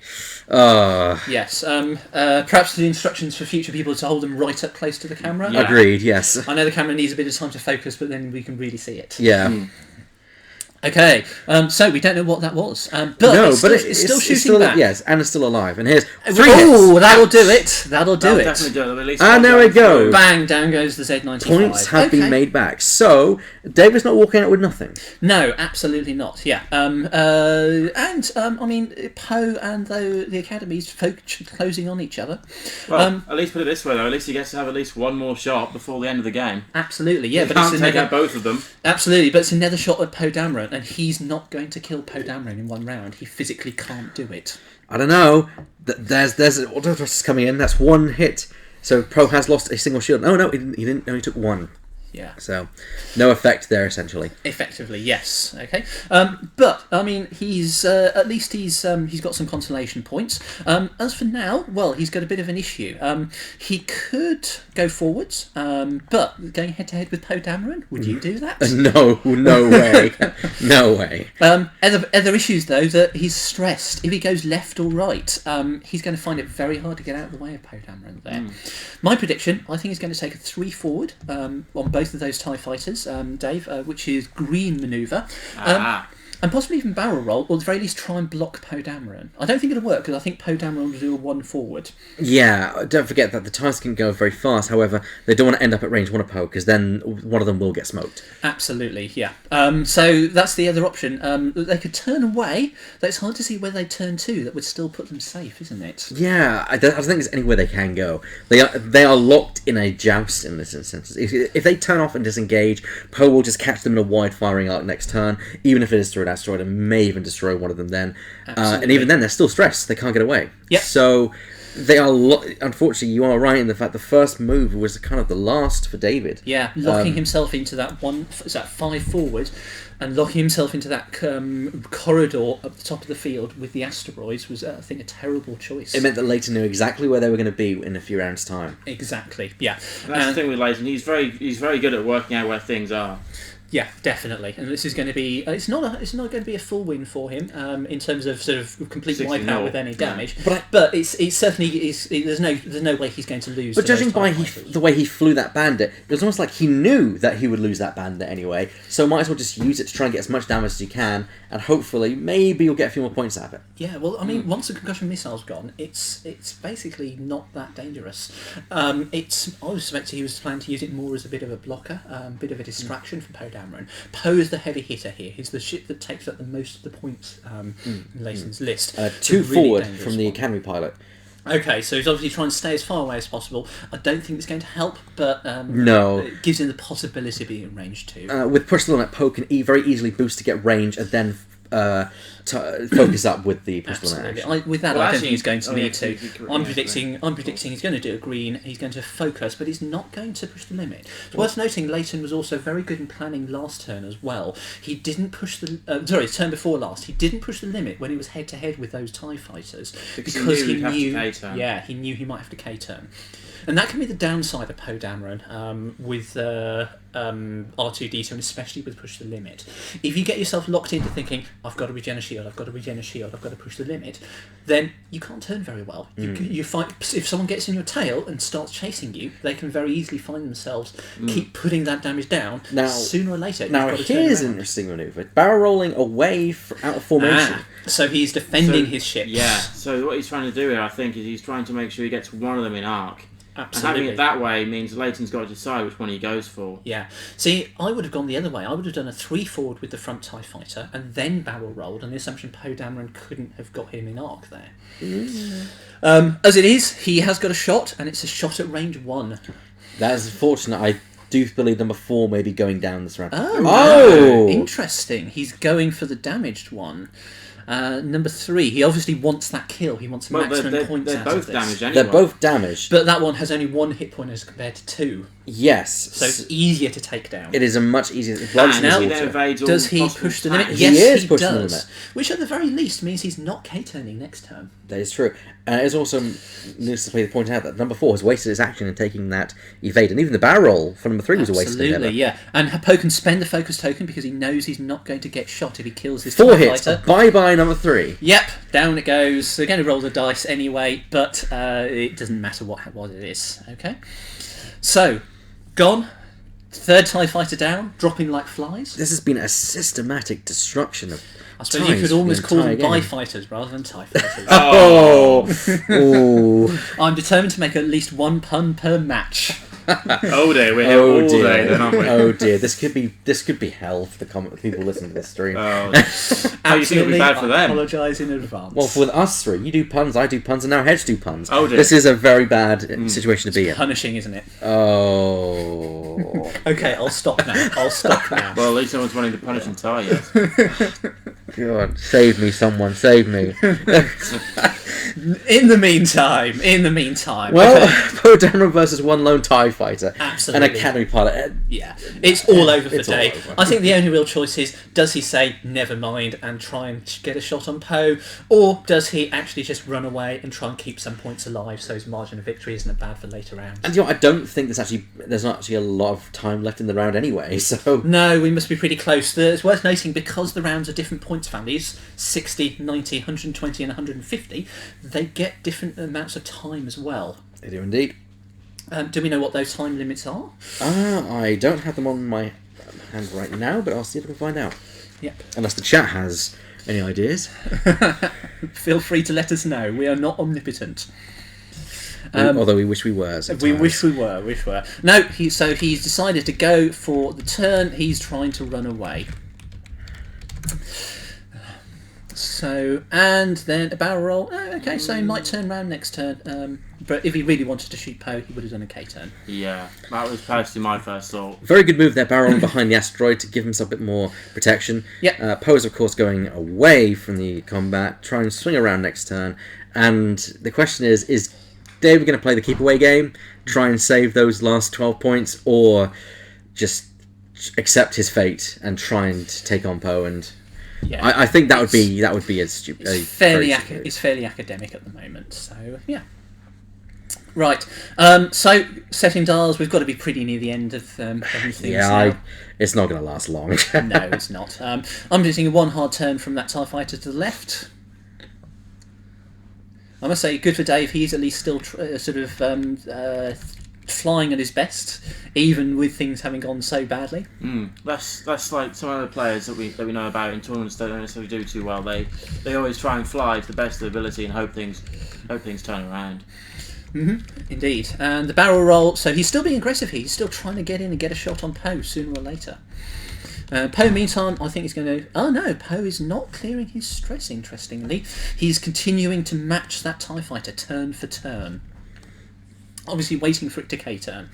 Yes. Perhaps the instructions for future people to hold them right up close to the camera. Yeah. Agreed, yes. I know the camera needs a bit of time to focus, but then we can really see it. Yeah. Okay. So we don't know what that was. But No, it's but still shooting back. Yes, and it's still alive. And here's 3 hits. Oh, that'll do it. That'll do That'll it. definitely do it. At least And there we go. Bang! Down goes the Z95. Points have Okay. been made back. So, David's not walking out with nothing. No, absolutely not. Yeah. I mean, Poe and the Academy's closing on each other. Well, at least put it this way, though. At least he gets to have at least one more shot before the end of the game. Absolutely, yeah. You But can't it's take another, out both of them. absolutely, but it's another shot at Poe Dameron, and he's not going to kill Poe Dameron in one round. He physically can't do it. I don't know. There's an auto-thrust coming in. That's 1 hit. So, Pro has lost a single shield. No, he didn't. Only took 1. Yeah. So, no effect there, essentially. Effectively, yes. Okay, but I mean, he's at least he's got some consolation points. As for now, well, he's got a bit of an issue. He could go forwards, but going head to head with Poe Dameron, would you do that? No way. No way. Other issues though, that he's stressed. If he goes left or right, he's going to find it very hard to get out of the way of Poe Dameron there. My prediction, I think he's going to take a 3 forward on both of those TIE fighters, Dave, which is green manoeuvre. And possibly even barrel roll, or at the very least try and block Poe Dameron. I don't think it'll work, because I think Poe Dameron will do a 1 forward. Yeah, don't forget that the TIEs can go very fast. However, they don't want to end up at range 1 of Poe, because then one of them will get smoked. Absolutely, yeah. So that's the other option. They could turn away, though it's hard to see where they'd turn to. That would still put them safe, isn't it? Yeah, I don't think there's anywhere they can go. They are locked in a joust in this instance. If they turn off and disengage, Poe will just catch them in a wide firing arc next turn, even if it is through an asteroid, and may even destroy one of them then. And even then, they're still stressed. They can't get away. Yep. So They are. Unfortunately, you are right in the fact the first move was kind of the last for David. Yeah, locking himself into that 5 forward, and locking himself into that corridor at the top of the field with the asteroids was, I think, a terrible choice. It meant that Leighton knew exactly where they were going to be in a few rounds' time. Exactly. Yeah. And that's the thing with Leighton. He's very good at working out where things are. Yeah, definitely, and this is going to be. It's not going to be a full win for him in terms of sort of complete 60-0. wipeout with any damage. But But it's certainly there's no way he's going to lose. But to those judging by TIE fighters. the way he flew that bandit, it was almost like he knew that he would lose that bandit anyway, so might as well just use it to try and get as much damage as you can, and hopefully, maybe you'll get a few more points out of it. Yeah, well, I mean, once the concussion missile's gone, it's basically not that dangerous. I was suspecting he was planning to use it more as a bit of a blocker, bit of a distraction for Poe Dameron. Poe is the heavy hitter here. He's the ship that takes up the most of the points in Leighton's list. Two It's a really forward dangerous from the one. Academy pilot. Okay, so he's obviously trying to stay as far away as possible. I don't think it's going to help, but No. it gives him the possibility of being in range too. With push the limit, Poe can very easily boost to get range and then focus up with the push the limit Absolutely. action. With that, Well, I don't actually- think he's going to oh, need yeah, to. you could- I'm yeah, predicting he's going to do a green. He's going to focus, but he's not going to push the limit. It's worth noting Leighton was also very good in planning last turn as well. He didn't push the turn before last. He didn't push the limit when he was head to head with those TIE fighters Because he knew he'd have to K-turn. Yeah, he knew he might have to K-turn. And that can be the downside of Poe Dameron with R2D2 and especially with push the limit. If you get yourself locked into thinking, I've got to regen a shield, I've got to regen a shield, I've got to push the limit, then you can't turn very well. You find if someone gets in your tail and starts chasing you, they can very easily find themselves keep putting that damage down. Now- Sooner or later, you've Now, got to turn here's an around. interesting manoeuvre. Barrel rolling away out of formation. So he's defending So- his ship. Yeah. So what he's trying to do here, I think, is he's trying to make sure he gets one of them in arc. And Absolutely. having it that way means Leighton's got to decide which one he goes for. Yeah. See, I would have gone the other way. I would have done a 3 forward with the front TIE fighter and then barrel rolled on the assumption Poe Dameron couldn't have got him in arc there. As it is, he has got a shot, and it's a shot at range 1. That is unfortunate. I do believe number 4 may be going down this round. Oh! Interesting. He's going for the damaged one. Number 3, he obviously wants that kill. He wants maximum points they're out both of this. damaged anyway. They're both damaged. But that one has only 1 hit point as compared to 2, Yes. so it's easier to take down. It is a much easier. Blood And now- he water. then evades all Does he possible push the limit? attacks. He Yes, is he pushing the does. limit. Which at the very least means he's not K-turning next turn. That is true. And it is also needs to point out that number 4 has wasted his action in taking that evade, and even the barrel roll for number 3 was a waste. Absolutely, yeah. And Poe can spend the focus token because he knows he's not going to get shot if he kills this 4 TIE hits. fighter. Bye bye number 3. Yep, down it goes. They're going to roll the dice anyway, but it doesn't matter what it is. Okay, so gone. 3rd TIE fighter down, dropping like flies. This has been a systematic destruction of. I suppose you TIEs could for the almost call them entire game. bi-fighters rather than TIE fighters. Oh, ooh. I'm determined to make at least 1 pun per match. Oh dear, we're here all day then, aren't we? Oh dear, this could be hell for the people listening to this stream. Oh, you think it'll Absolutely, be bad for I them? apologise in advance. Well, with us 3, you do puns, I do puns, and now Hedge do puns. Oh dear. This is a very bad situation to be in. punishing, isn't it? Oh. Okay, I'll stop now. Well, at least someone's wanting to punish and tie you. God, save me, someone, save me. In the meantime. Well, Poe Dameron versus 1 lone TIE fighter. Absolutely. An Academy pilot. Yeah, it's all over for It's all Day. over. I think the only real choice is, does he say never mind and try and get a shot on Poe, or does he actually just run away and try and keep some points alive so his margin of victory isn't bad for later rounds? And you know, I don't think there's not actually a lot of time left in the round anyway, so... No, we must be pretty close. It's worth noting, because the rounds are different points families, 60, 90, 120 and 150, they get different amounts of time as well. They do indeed. Do we know what those time limits are? I don't have them on my hand right now, but I'll see if I can find out. Yep. Unless the chat has any ideas. Feel free to let us know. We are not omnipotent. Although we wish we were. We wish we were. No, he's decided to go for the turn. He's trying to run away. So, and then a barrel roll. Okay, so he might turn round next turn. But if he really wanted to shoot Poe, he would have done a K-turn. Yeah, that was personally my first thought. Very good move there, barreling behind the asteroid to give himself a bit more protection. Yep. Poe's, of course, going away from the combat, try and swing around next turn, And the question is David going to play the keep away game, try and save those last 12 points, or just accept his fate and try and take on Poe? And Yeah, I think that would be a stupid. it's fairly academic at the moment. So yeah. Right. So setting dials, we've got to be pretty near the end of everything. It's not going to last long. No, it's not. I'm predicting one hard turn from that TIE fighter to the left. I must say, good for Dave. He's at least still flying at his best, even with things having gone so badly. That's like some other players that we know about in tournaments that don't necessarily do too well. They always try and fly to the best of their ability and hope things turn around. Indeed. And the barrel roll. So he's still being aggressive here. He's still trying to get in and get a shot on Poe sooner or later. Poe, meantime, I think he's going to... Oh no, Poe is not clearing his stress, interestingly. He's continuing to match that TIE fighter turn for turn. Obviously waiting for it to K-turn.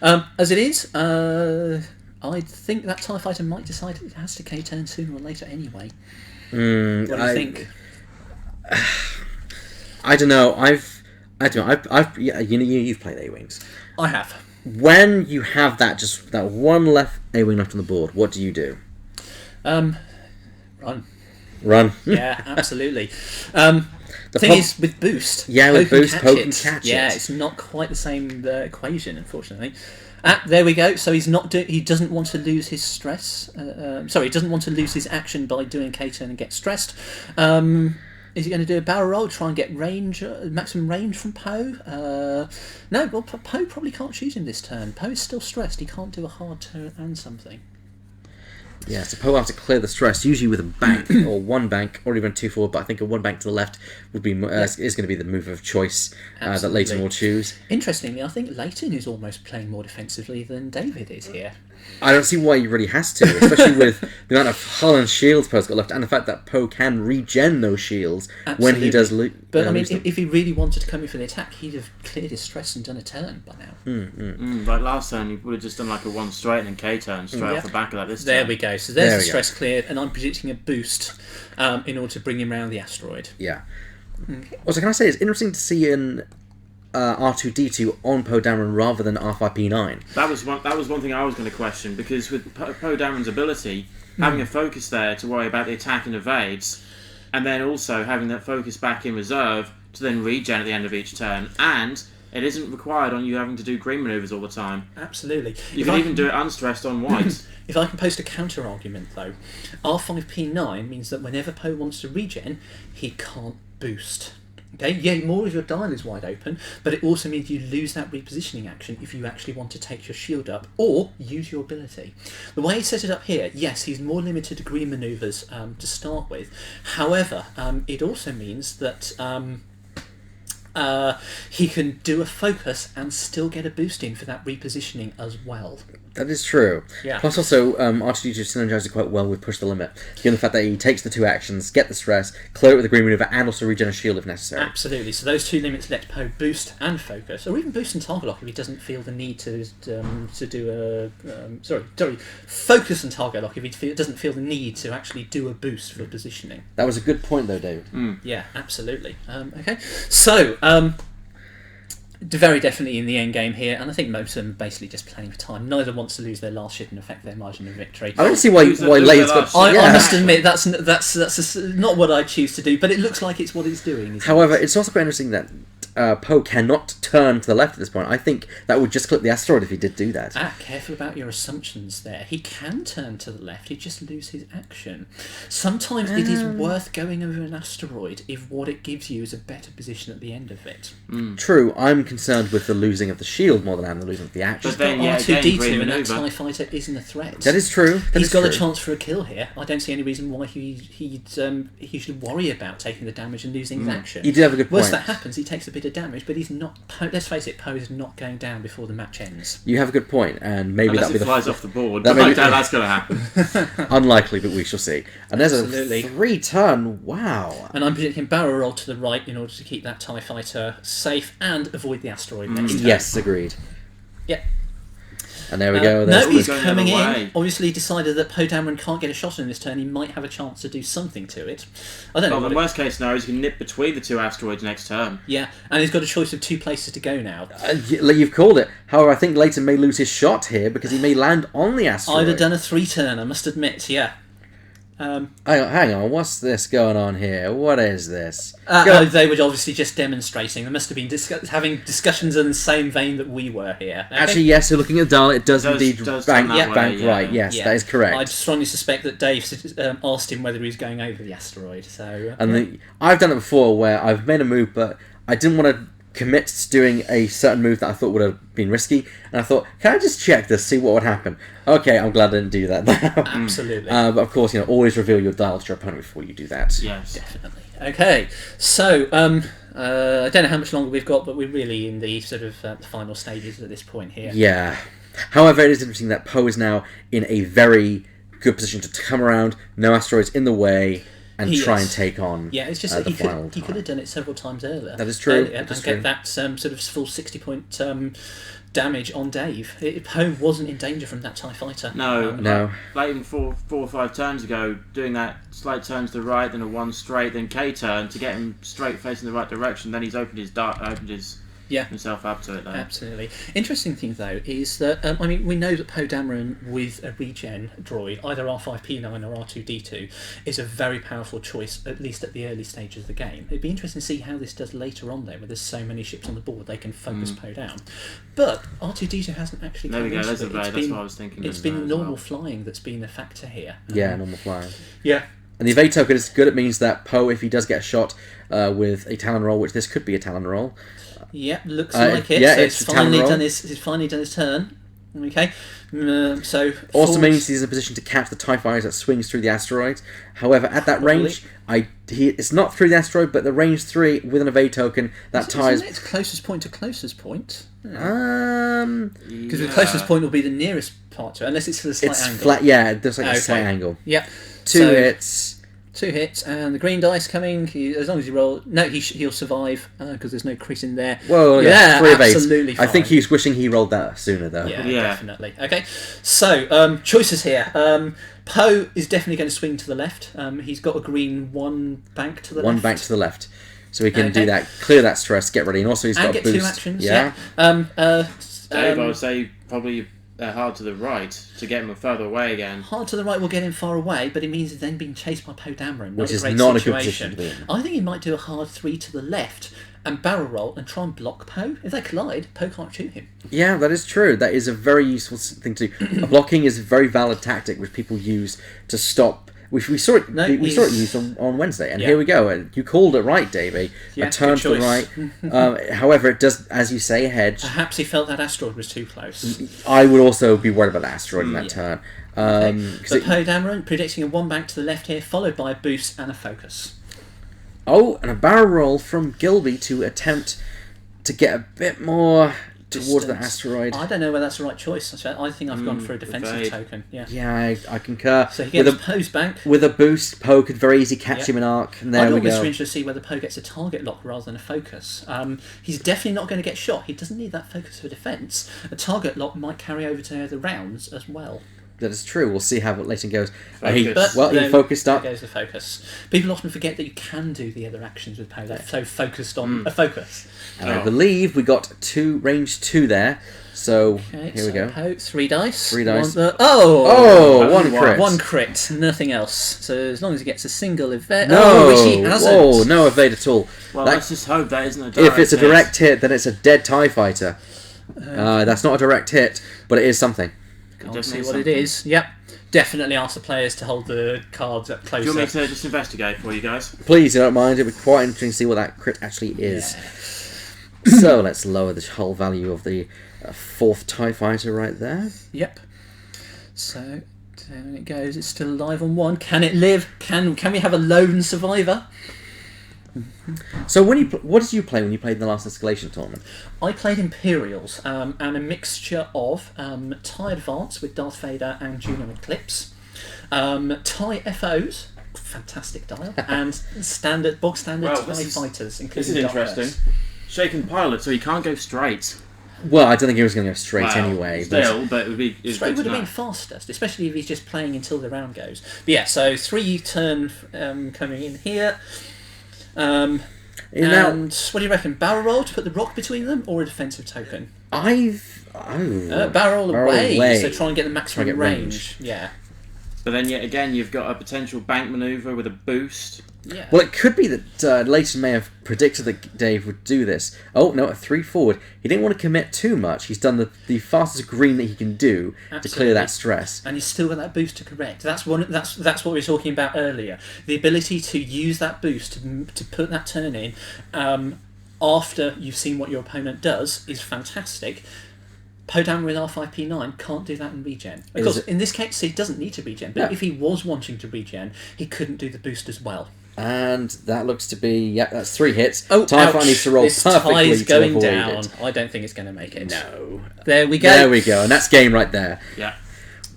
As it is, I think that TIE fighter might decide it has to K-turn sooner or later anyway. What do you think? I don't know. You've played A-Wings. I have. When you have that one left A-Wing left on the board, what do you do? Run. Yeah, absolutely. The thing is, with boost, Poe can catch it. Yeah, it's not quite the same equation, unfortunately. There we go. So he doesn't want to lose his stress. He doesn't want to lose his action by doing K-turn and get stressed. Is he going to do a barrel roll, try and get maximum range from Poe? No, well, Poe probably can't shoot him this turn. Poe is still stressed. He can't do a hard turn and something. Yeah, so Poe will have to clear the stress, usually with a bank, or one bank, or even two forward, but I think a one bank to the left would be is going to be the move of choice that Leighton will choose. Interestingly, I think Leighton is almost playing more defensively than David is here. I don't see why he really has to, especially with the amount of hull and shields Poe's got left, and the fact that Poe can regen those shields when he does lose. But I mean, if he really wanted to come in for the attack, he'd have cleared his stress and done a turn by now. Like last turn, he would have just done like a one straight and then K-turn straight off the back of that this turn. There we go. So there's the stress cleared, and I'm predicting a boost in order to bring him around the asteroid. Yeah. Also, can I say, it's interesting to see an R2-D2 on Poe Dameron rather than R5P9. That was one thing I was going to question, because with Poe Dameron's ability, having a focus there to worry about the attack and evades, and then also having that focus back in reserve to then regen at the end of each turn, and it isn't required on you having to do green manoeuvres all the time. Absolutely. You can even do it unstressed on white. If I can post a counter argument though, R5P9 means that whenever Poe wants to regen, he can't boost. Okay, yeah, more of your dial is wide open, but it also means you lose that repositioning action if you actually want to take your shield up or use your ability. The way he set it up here, yes, he's more limited to green manoeuvres to start with. However, it also means that he can do a focus and still get a boost in for that repositioning as well. That is true. Yeah. Plus also, R2-D2 synergizes quite well with Push the Limit, given the fact that he takes the two actions, get the stress, clear it with a green maneuver, and also regen a shield if necessary. Absolutely. So those two limits let Poe boost and focus, or even boost and target lock if he doesn't feel the need to do a focus and target lock if he doesn't feel the need to actually do a boost for positioning. That was a good point, though, David. Yeah, absolutely. Okay, so. Very definitely in the end game here, and I think most of them are basically just playing for time. Neither wants to lose their last ship and affect their margin of victory. I don't see why Leighton's got... I must admit that's not what I choose to do, but it looks like it's what it's doing. However, it's also quite interesting that Poe cannot turn to the left at this point. I think that would just clip the asteroid if he did do that. Careful about your assumptions there. He can turn to the left, he just loses his action. Sometimes it is worth going over an asteroid if what it gives you is a better position at the end of it. True, I'm concerned with the losing of the shield more than I'm the losing of the action. But then, R2-D2 and that TIE fighter isn't a threat. That is true. He's got a chance for a kill here. I don't see any reason why he should worry about taking the damage and losing his action. You do have a good point. Worst that happens, he takes a bit of damage, but he's not. Let's face it, Poe is not going down before the match ends. You have a good point, and maybe that'll be the flies off the board. That's going to happen. Unlikely, but we shall see. And Absolutely. There's a 3-turn. Wow. And I'm predicting barrel roll to the right in order to keep that TIE fighter safe and avoid the asteroid next turn. Yes, agreed. Yeah. And there we go. There's Nobody's going the coming other in. way. Obviously decided that Poe Dameron can't get a shot in this turn. He might have a chance to do something to it. I don't know. Well, what the it- worst case scenario is you can nip between the two asteroids next turn. Yeah, and he's got a choice of 2 places to go now. You've called it. However, I think Leighton may lose his shot here because he may land on the asteroid. I'd have done a 3-turn, I must admit, yeah. Hang on, what's this going on here? What is this? Go- They were obviously just demonstrating. They must have been having discussions in the same vein that we were here. Okay? Actually, yes, so looking at the dial, it does indeed does bank, turn that way, bank yeah. right. Yes, Yeah. that is correct. I strongly suspect that Dave asked him whether he was going over the asteroid. So, And I've done it before where I've made a move, but I didn't want to commit to doing a certain move that I thought would have been risky, and I thought, can I just check this, see what would happen? Okay, I'm glad I didn't do that now. absolutely. But of course, always reveal your dial to your opponent before you do that. Yes. Definitely. Okay, so I don't know how much longer we've got, but we're really in the sort of the final stages at this point here. Yeah. However, it is interesting that Poe is now in a very good position to come around, no asteroids in the way, and He try is. and take on Yeah, it's just the that he final could time. have done it several times earlier. That is true. And That is get true. that sort of full 60-point damage on Dave. Poe wasn't in danger from that TIE fighter. No, No. Like even four or 5 turns ago, doing that slight turn to the right, then a 1 straight, then K turn to get him straight facing the right direction. Then he's opened his Yeah. himself up to it. Though. Absolutely. Interesting thing though is that we know that Poe Dameron with a regen droid, either R5P9 or R2D2, is a very powerful choice, at least at the early stages of the game. It'd be interesting to see how this does later on though, where there's so many ships on the board they can focus Poe down. But R2D2 hasn't actually There come we go. into There's it. a It's that's been- what I was thinking. It's as been well. normal flying that's been a factor here. Yeah, normal flying. Yeah. And the evade token is good. It means that Poe, if he does get a shot with a Talon roll, which this could be a Talon roll, Yeah, looks Uh, like it. yeah, so it's it's a Talon finally roll. done he's finally done his turn. Okay. So also falls- means he's in a position to catch the TIE fighter that swings through the asteroid. However, at that Probably. range, it's not through the asteroid, but the range 3 with an evade token that ties. Isn't it its closest point to closest point? Because the Yeah. closest point will be the nearest part to it, unless it's at a slight It's angle. flat. Yeah, there's like Okay. a slight angle. Yep. 2 So, hits. 2 hits, and the green dice coming. As long as he roll, no, he'll survive because there's no crease in there. Well, yeah, 3 evades. absolutely. I think fine. he's wishing he rolled that sooner, though. Yeah, Yeah. definitely. Okay, so choices here. Poe is definitely going to swing to the left. He's got a green 1 bank to the One left. bank to the left. So we can Okay. do that, clear that stress, get ready, and also he's and got get a boost. 2 actions. Yeah. Dave, I would say probably hard to the right to get him further away again. Hard to the right will get him far away, but it means he's then being chased by Poe Dameron. Which is great not a good situation. position to be in. I think he might do a hard 3 to the left and barrel roll and try and block Poe. If they collide, Poe can't shoot him. Yeah, that is true. That is a very useful thing to do. Blocking is a very valid tactic which people use to stop. We saw it. No, we saw it he's- used on Wednesday, and Yeah. here we go. You called it right, Davey. Yeah, A turn good to the choice. right. However, it does, as you say, hedge. Perhaps he felt that asteroid was too close. I would also be worried about the asteroid in that Yeah. turn. Okay. 'Cause But it- Poe Dameron predicting a 1 bank to the left here, followed by a boost and a focus. oh, and a barrel roll from Gilby to attempt to get a bit more towards the Distance. asteroid. I don't know whether that's the right choice. I think I've gone for a defensive evade. token. Yeah. Yeah, I concur. So he gets With Poe's bank. with a boost, Poe could very easily catch Yeah. him in arc, and I'd there we always go. be interested to see whether Poe gets a target lock rather than a focus. He's definitely not going to get shot. He doesn't need that focus for defence. A target lock might carry over to the rounds as well. That is true. We'll see how Leighton goes. Focus. He there- focused up. There goes the focus. People often forget that you can do the other actions with Poe. They're so focused on a focus. And I believe we got range 2 there. So Okay, here we go. Poe, 3 dice. 3 dice. Oh! Oh, one Only crit. One crit, nothing else. So as long as he gets a single evade. No, Oh, which he hasn't. whoa, no evade at all. Well, That- let's just hope that isn't a direct if it's a hit. direct hit, then it's a dead TIE fighter. That's not a direct hit, but it is something. Can't Definitely see what something. it is. Yep. Definitely ask the players to hold the cards up Do you want me closer. to just investigate for you guys? Please, you don't mind. It would be quite interesting to see what that crit actually is. So let's lower the whole value of the 4th TIE fighter right there. Yep. So down it goes. It's still alive on 1. Can it live? Can we have a lone survivor? So what did you play when you played in the last Escalation tournament? I played Imperials and a mixture of TIE Advance with Darth Vader and Juno Eclipse, TIE FOs, fantastic dial, and bog standard Well, TIE this is- fighters, This including is Dark interesting. Horse. Shaken pilot, so he can't go straight. Well, I don't think he was going to go straight Well, anyway. Still, but it would be. It's Straight good would to have been know. fastest, especially if he's just playing until the round goes. But yeah, so 3-turn coming in here. Now, And what do you reckon? Barrel roll to put the rock between them, or a defensive token? Barrel away, so try and get the maximum get range. Yeah. But then yet again, you've got a potential bank maneuver with a boost. Yeah. Well, it could be that Leighton may have predicted that Dave would do this. Oh, no, at 3 forward. He didn't want to commit too much. He's done the fastest green that he can do to clear that stress. And he's still got that boost to correct. That's what we were talking about earlier. The ability to use that boost to put that turn in after you've seen what your opponent does is fantastic. Podam with R5P9 can't do that in regen. Because in this case, he doesn't need to regen. But if he was wanting to regen, he couldn't do the boost as well. And that looks to be, that's 3 hits. Oh, TIE Fighter needs to roll this perfectly tie's to going avoid down. it. I don't think it's going to make it. No. There we go. There we go, and that's game right there. Yeah.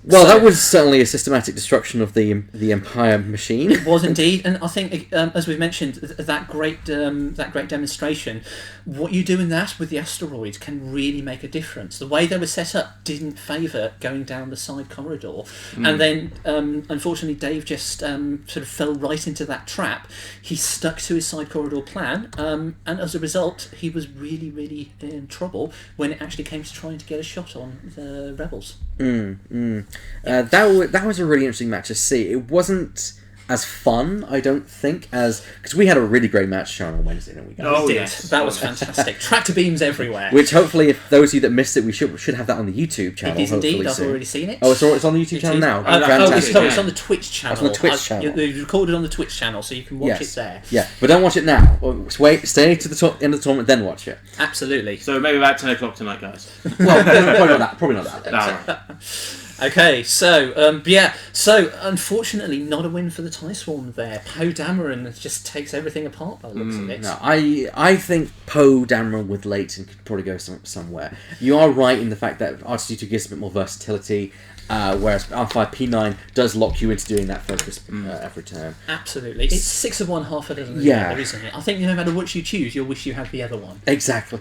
Well, So- that was certainly a systematic destruction of the Empire machine. It was indeed, and I think, as we've mentioned, that great demonstration. What you do in that with the asteroids can really make a difference. The way they were set up didn't favour going down the side corridor, and then unfortunately Dave just sort of fell right into that trap. He stuck to his side corridor plan, and as a result, he was really, really in trouble when it actually came to trying to get a shot on the rebels. That was a really interesting match to see. It wasn't as fun, I don't think, as because we had a really great match shown on Wednesday, didn't we, guys? Oh, Did. yes. That was fantastic. Tractor beams everywhere. Which hopefully, if those of you that missed it, we should have that on the YouTube channel. It is indeed. hopefully I've soon. already seen it. Oh, it's on the YouTube It channel is. now. Fantastic. It's Yeah. on the Twitch channel. That's on the Twitch channel. It's recorded on the Twitch channel, so you can watch it there. Yeah, but don't watch it now. Wait, stay to the end of the tournament, then watch it. Absolutely. So maybe about 10 o'clock tonight, guys. Well, probably not that. Probably not that. Alright. Okay, so so unfortunately, not a win for the TIE Swarm there. Poe Dameron just takes everything apart by the looks of it. No, I think Poe Dameron with Leighton could probably go somewhere. You are right in the fact that R2D2 gives a bit more versatility, whereas R5P9 does lock you into doing that focus every turn. Absolutely, it's 6 of one, half a dozen of Yeah. the other, isn't it? I think no matter which you choose, you'll wish you had the other one. Exactly.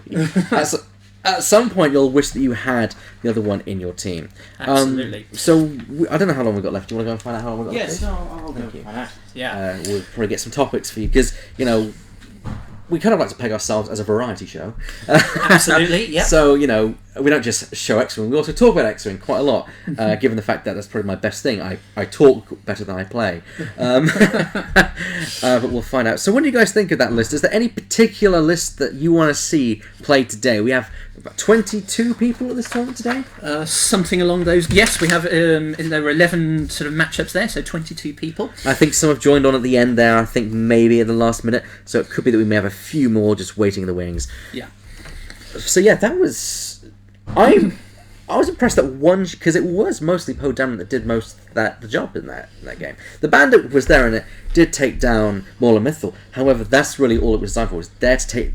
At some point, you'll wish that you had the other one in your team. Absolutely. I don't know how long we've got left. Do you want to go and find out how long we've got left? Yes, I'll go Thank you. find out. Yeah. We'll probably get some topics for you because, we kind of like to peg ourselves as a variety show. Absolutely, yeah. So, we don't just show X-Wing, we also talk about X-Wing quite a lot, given the fact that that's probably my best thing. I talk better than I play. But we'll find out. So what do you guys think of that list? Is there any particular list that you want to see played today? We have about 22 people at this tournament today. Something along those. Yes, we have. There were 11 sort of matchups there, so 22 people. I think some have joined on at the end there, I think maybe at the last minute. So it could be that we may have a few more just waiting in the wings. Yeah. So yeah, that was... I was impressed that one... Because it was mostly Poe Dameron that did the job in that game. The Bandit was there and it did take down Mauler Mythal. However, that's really all it was designed for. Was there to take...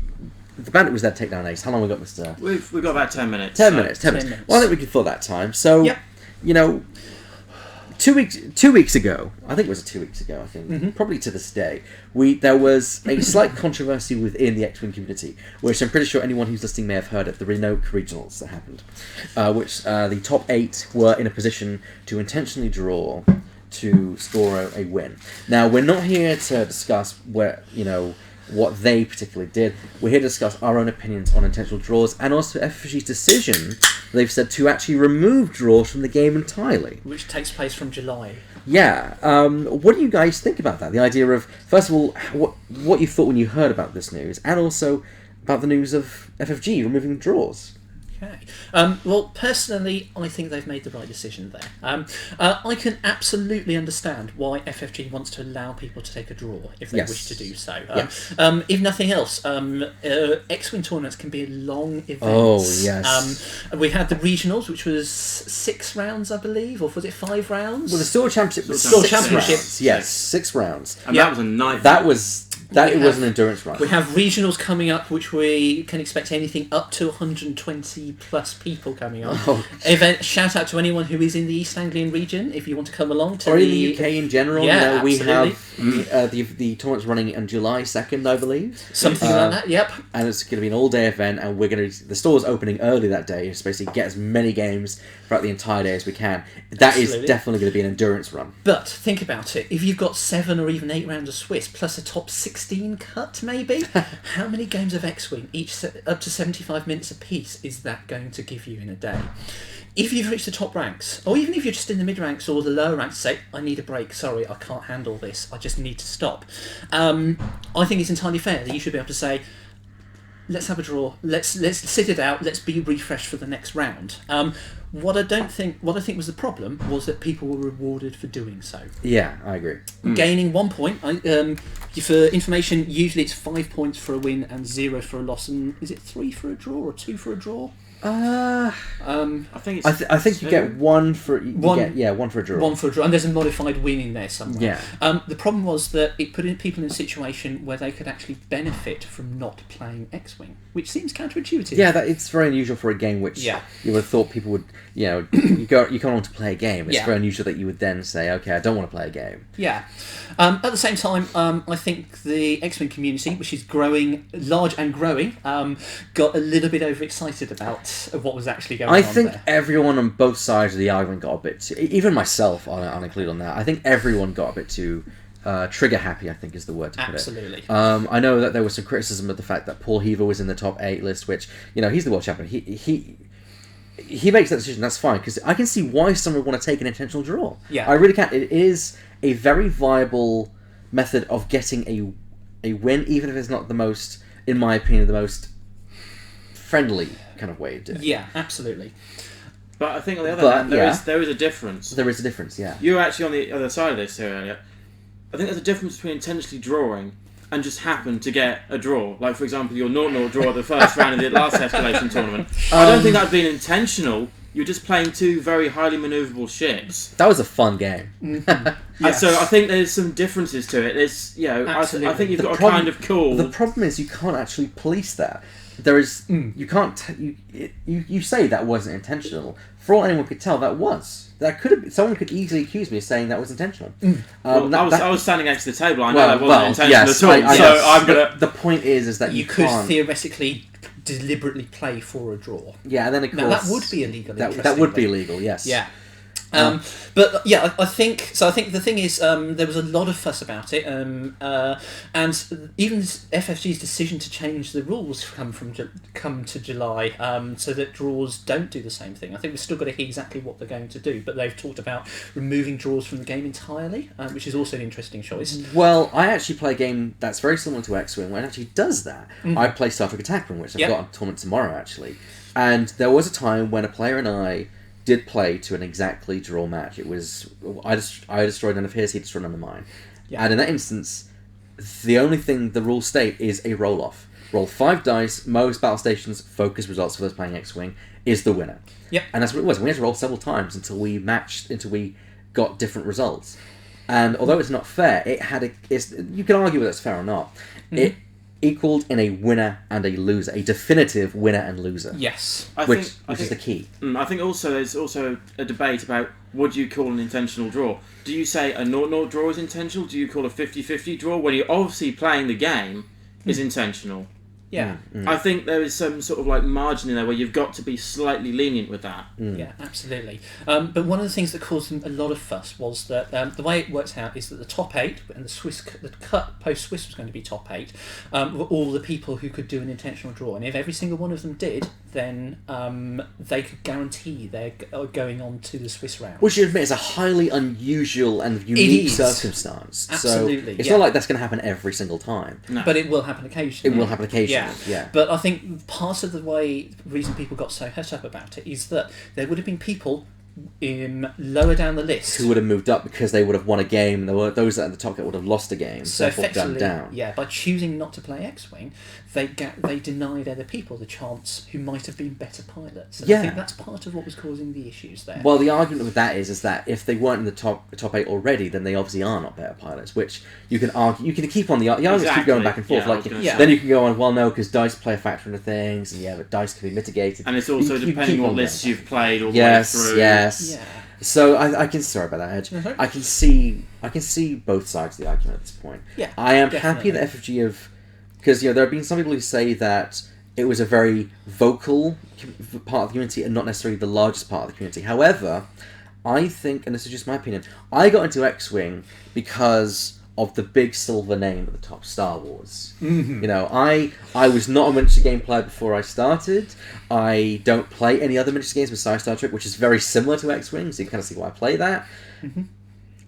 The Bandit was there to take down Ace. How long have we got, Mr... We've got about 10 minutes. 10 so- minutes. 10 minutes. 10 minutes. Well, I think we can fill that time. So, Yep. 2 weeks ago, I think it was 2 weeks ago, I think, probably to this day, there was a slight controversy within the X-Wing community, which I'm pretty sure anyone who's listening may have heard of, the Renault Regionals that happened, which the top 8 were in a position to intentionally draw to score a win. Now, we're not here to discuss what they particularly did. We're here to discuss our own opinions on intentional draws and also FFG's decision, they've said, to actually remove draws from the game entirely. Which takes place from July. Yeah. What do you guys think about that? The idea of, first of all, what you thought when you heard about this news, and also about the news of FFG removing draws. Okay. Well, personally, I think they've made the right decision there. I can absolutely understand why FFG wants to allow people to take a draw if they Yes. wish to do so. Yes. If nothing else, X-Wing tournaments can be long events. Oh, yes. We had the regionals, which was 6 rounds, I believe, or was it 5 rounds? Well, the Store Championship was Store 6 Championship. rounds. Yes, 6 rounds. And Yeah. that was a nightmare. That was That was an endurance run. We have regionals coming up, which we can expect anything up to 120 plus people coming on. Oh. Event. Shout out to anyone who is in the East Anglian region if you want to come along to or in the UK in general. Yeah, we absolutely. have the tournament's running on July 2nd, I believe. Something like that. Yep. And it's going to be an all-day event, and the store's opening early that day, just basically get as many games throughout the entire day as we can. That is Absolutely. definitely going to be an endurance run. But think about it. If you've got 7 or even 8 rounds of Swiss plus a top 16 cut, maybe, how many games of X-Wing, up to 75 minutes apiece, is that going to give you in a day? If you've reached the top ranks, or even if you're just in the mid ranks or the lower ranks, say, I need a break, sorry, I can't handle this, I just need to stop. I think it's entirely fair that you should be able to say, let's have a draw, let's sit it out, let's be refreshed for the next round. What I think was the problem was that people were rewarded for doing so. Yeah, I agree. Gaining 1 point. For information, usually it's 5 points for a win and 0 for a loss. And is it 3 for a draw or 2 for a draw? I think it's I think you get one for one for a draw. 1 for a draw, and there's a modified win in there somewhere. Yeah. The problem was that it put people in a situation where they could actually benefit from not playing X-Wing, which seems counterintuitive. Yeah, it's very unusual for a game which you would have thought people would, you come on to play a game. It's very unusual that you would then say, okay, I don't want to play a game. Yeah. At the same time, I think the X-Wing community, which is growing, large and growing, got a little bit overexcited about what was actually going on I think there. everyone on both sides of the argument got a bit too, even myself, I'll include on that, I think everyone got a bit too trigger happy, I think is the word to put it. Absolutely. I know that there was some criticism of the fact that Paul Heaver was in the top 8 list, which, he's the world champion. He makes that decision, that's fine, because I can see why someone would want to take an intentional draw. Yeah. I really can. It is a very viable method of getting a win, even if it's not the most, in my opinion, the most friendly kind of way of doing it. Yeah, absolutely. But I think on the other hand, there is a difference. There is a difference, yeah. You were actually on the other side of this here earlier. I think there's a difference between intentionally drawing and just happen to get a draw. Like, for example, your 0-0 draw at the first round of the last Escalation tournament. I don't think that'd been intentional. You're just playing 2 very highly manoeuvrable ships. That was a fun game. And so I think there's some differences to it. There's, I think you've got to kind of call. The problem is you can't actually police that. There is you can't you say that wasn't intentional. For all anyone could tell, that was. That could have. Someone could easily accuse me of saying that was intentional. I was standing next to the table. I know that wasn't intentional yes, at all. So I'm gonna. The point is that You could theoretically deliberately play for a draw. Yeah, and then of course Now that would be illegal. That would be illegal. Yes. Yeah. But yeah, I think so. I think the thing is, there was a lot of fuss about it, and even FFG's decision to change the rules come to July, so that draws don't do the same thing. I think we've still got to hear exactly what they're going to do, but they've talked about removing draws from the game entirely, which is also an interesting choice. Well, I actually play a game that's very similar to X-Wing, where it actually does that. I play Star Trek Attack Wing, which I've got a tournament tomorrow actually, and there was a time when a player and I did play to an exactly draw match. It was I destroyed none of his, he destroyed none of mine. Yeah. And in that instance, the only thing the rules state is a roll-off. Roll 5 dice, most battle stations, focus results for those playing X-Wing, is the winner. Yep. And that's what it was. We had to roll several times until we got different results. And although it's not fair, you can argue whether it's fair or not. Mm-hmm. It equaled in a winner and a loser, a definitive winner and loser. Yes, which is the key. I think there's also a debate about what do you call an intentional draw. Do you say a 0-0 draw is intentional? Do you call a 50-50 draw when you're obviously playing the game is intentional? Yeah. I think there is some sort of like margin in there where you've got to be slightly lenient with that. Yeah, absolutely. But one of the things that caused them a lot of fuss was that the way it worked out is that the top 8 and the cut post Swiss was going to be top 8 were all the people who could do an intentional draw, and if every single one of them did, then they could guarantee they're going on to the Swiss round. Which you admit is a highly unusual and unique circumstance. Absolutely. So it's not like that's going to happen every single time. No. But it will happen occasionally. It will happen occasionally. Yeah. But I think part of the reason people got so hurt up about it is that there would have been people lower down the list. Who would have moved up because they would have won a game. There were those at the top that would have lost a game. So therefore effectively, down. yeah, by choosing not to play X-Wing, they denied other people the chance who might have been better pilots. And I think that's part of what was causing the issues there. Well, the argument with that is that if they weren't in the top 8 already, then they obviously are not better pilots. Which you can argue, you can keep on the arguments keep going back and forth. Then you can go on. Well, no, because dice play a factor into things, and but dice can be mitigated. And it's also depending on what lists you've played all the way through. Yes. Yeah. So I can sorry about that, Edge. Mm-hmm. I can see both sides of the argument at this point. Yeah, I am definitely. happy that FFG have, because there have been some people who say that it was a very vocal part of the community and not necessarily the largest part of the community. However, I think, and this is just my opinion, I got into X-Wing because of the big silver name at the top, Star Wars. Mm-hmm. I was not a miniature game player before I started. I don't play any other miniature games besides Star Trek, which is very similar to X-Wing, so you can kind of see why I play that. Mm-hmm.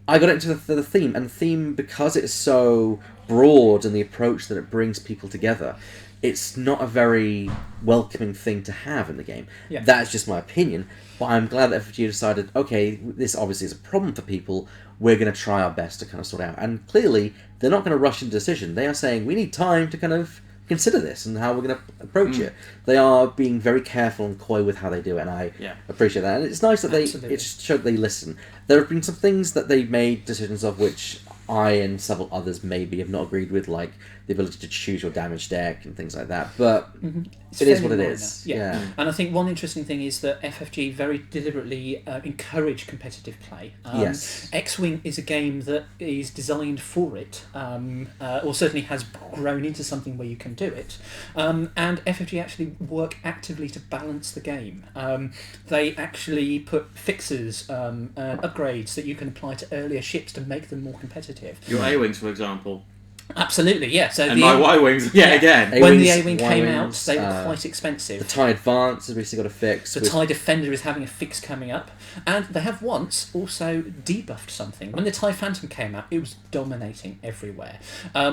I got into the theme, and the theme, because it's so broad and the approach that it brings people together, it's not a very welcoming thing to have in the game. Yeah. That's just my opinion, but I'm glad that FFG decided, okay, this obviously is a problem for people, we're going to try our best to kind of sort it out. And clearly, they're not going to rush into decision. They are saying, we need time to kind of consider this and how we're going to approach it. They are being very careful and coy with how they do it, and I appreciate that. And it's nice that it just showed they listen. There have been some things that they've made decisions of which I and several others maybe have not agreed with, like the ability to choose your damage deck and things like that, but it is what it is. Yeah. And I think one interesting thing is that FFG very deliberately encourage competitive play. Yes. X-Wing is a game that is designed for it, or certainly has grown into something where you can do it. And FFG actually work actively to balance the game. They actually put fixes and upgrades that you can apply to earlier ships to make them more competitive. Your A-Wings, for example. Absolutely, yeah. So and my Y-Wings, again. When the A-Wings, A-Wing came out, Y-Wings, they were quite expensive. The TIE Advance has basically got a fix. The TIE Defender is having a fix coming up. And they have once also debuffed something. When the TIE Phantom came out, it was dominating everywhere.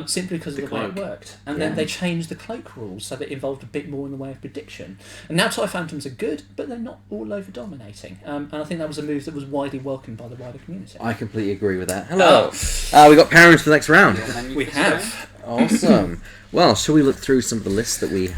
Simply because of the way it worked. And then they changed the cloak rules so that it involved a bit more in the way of prediction. And now TIE Phantoms are good, but they're not all over dominating. And I think that was a move that was widely welcomed by the wider community. I completely agree with that. Hello. We got parents for the next round. We have. Awesome. Well, shall we look through some of the lists that we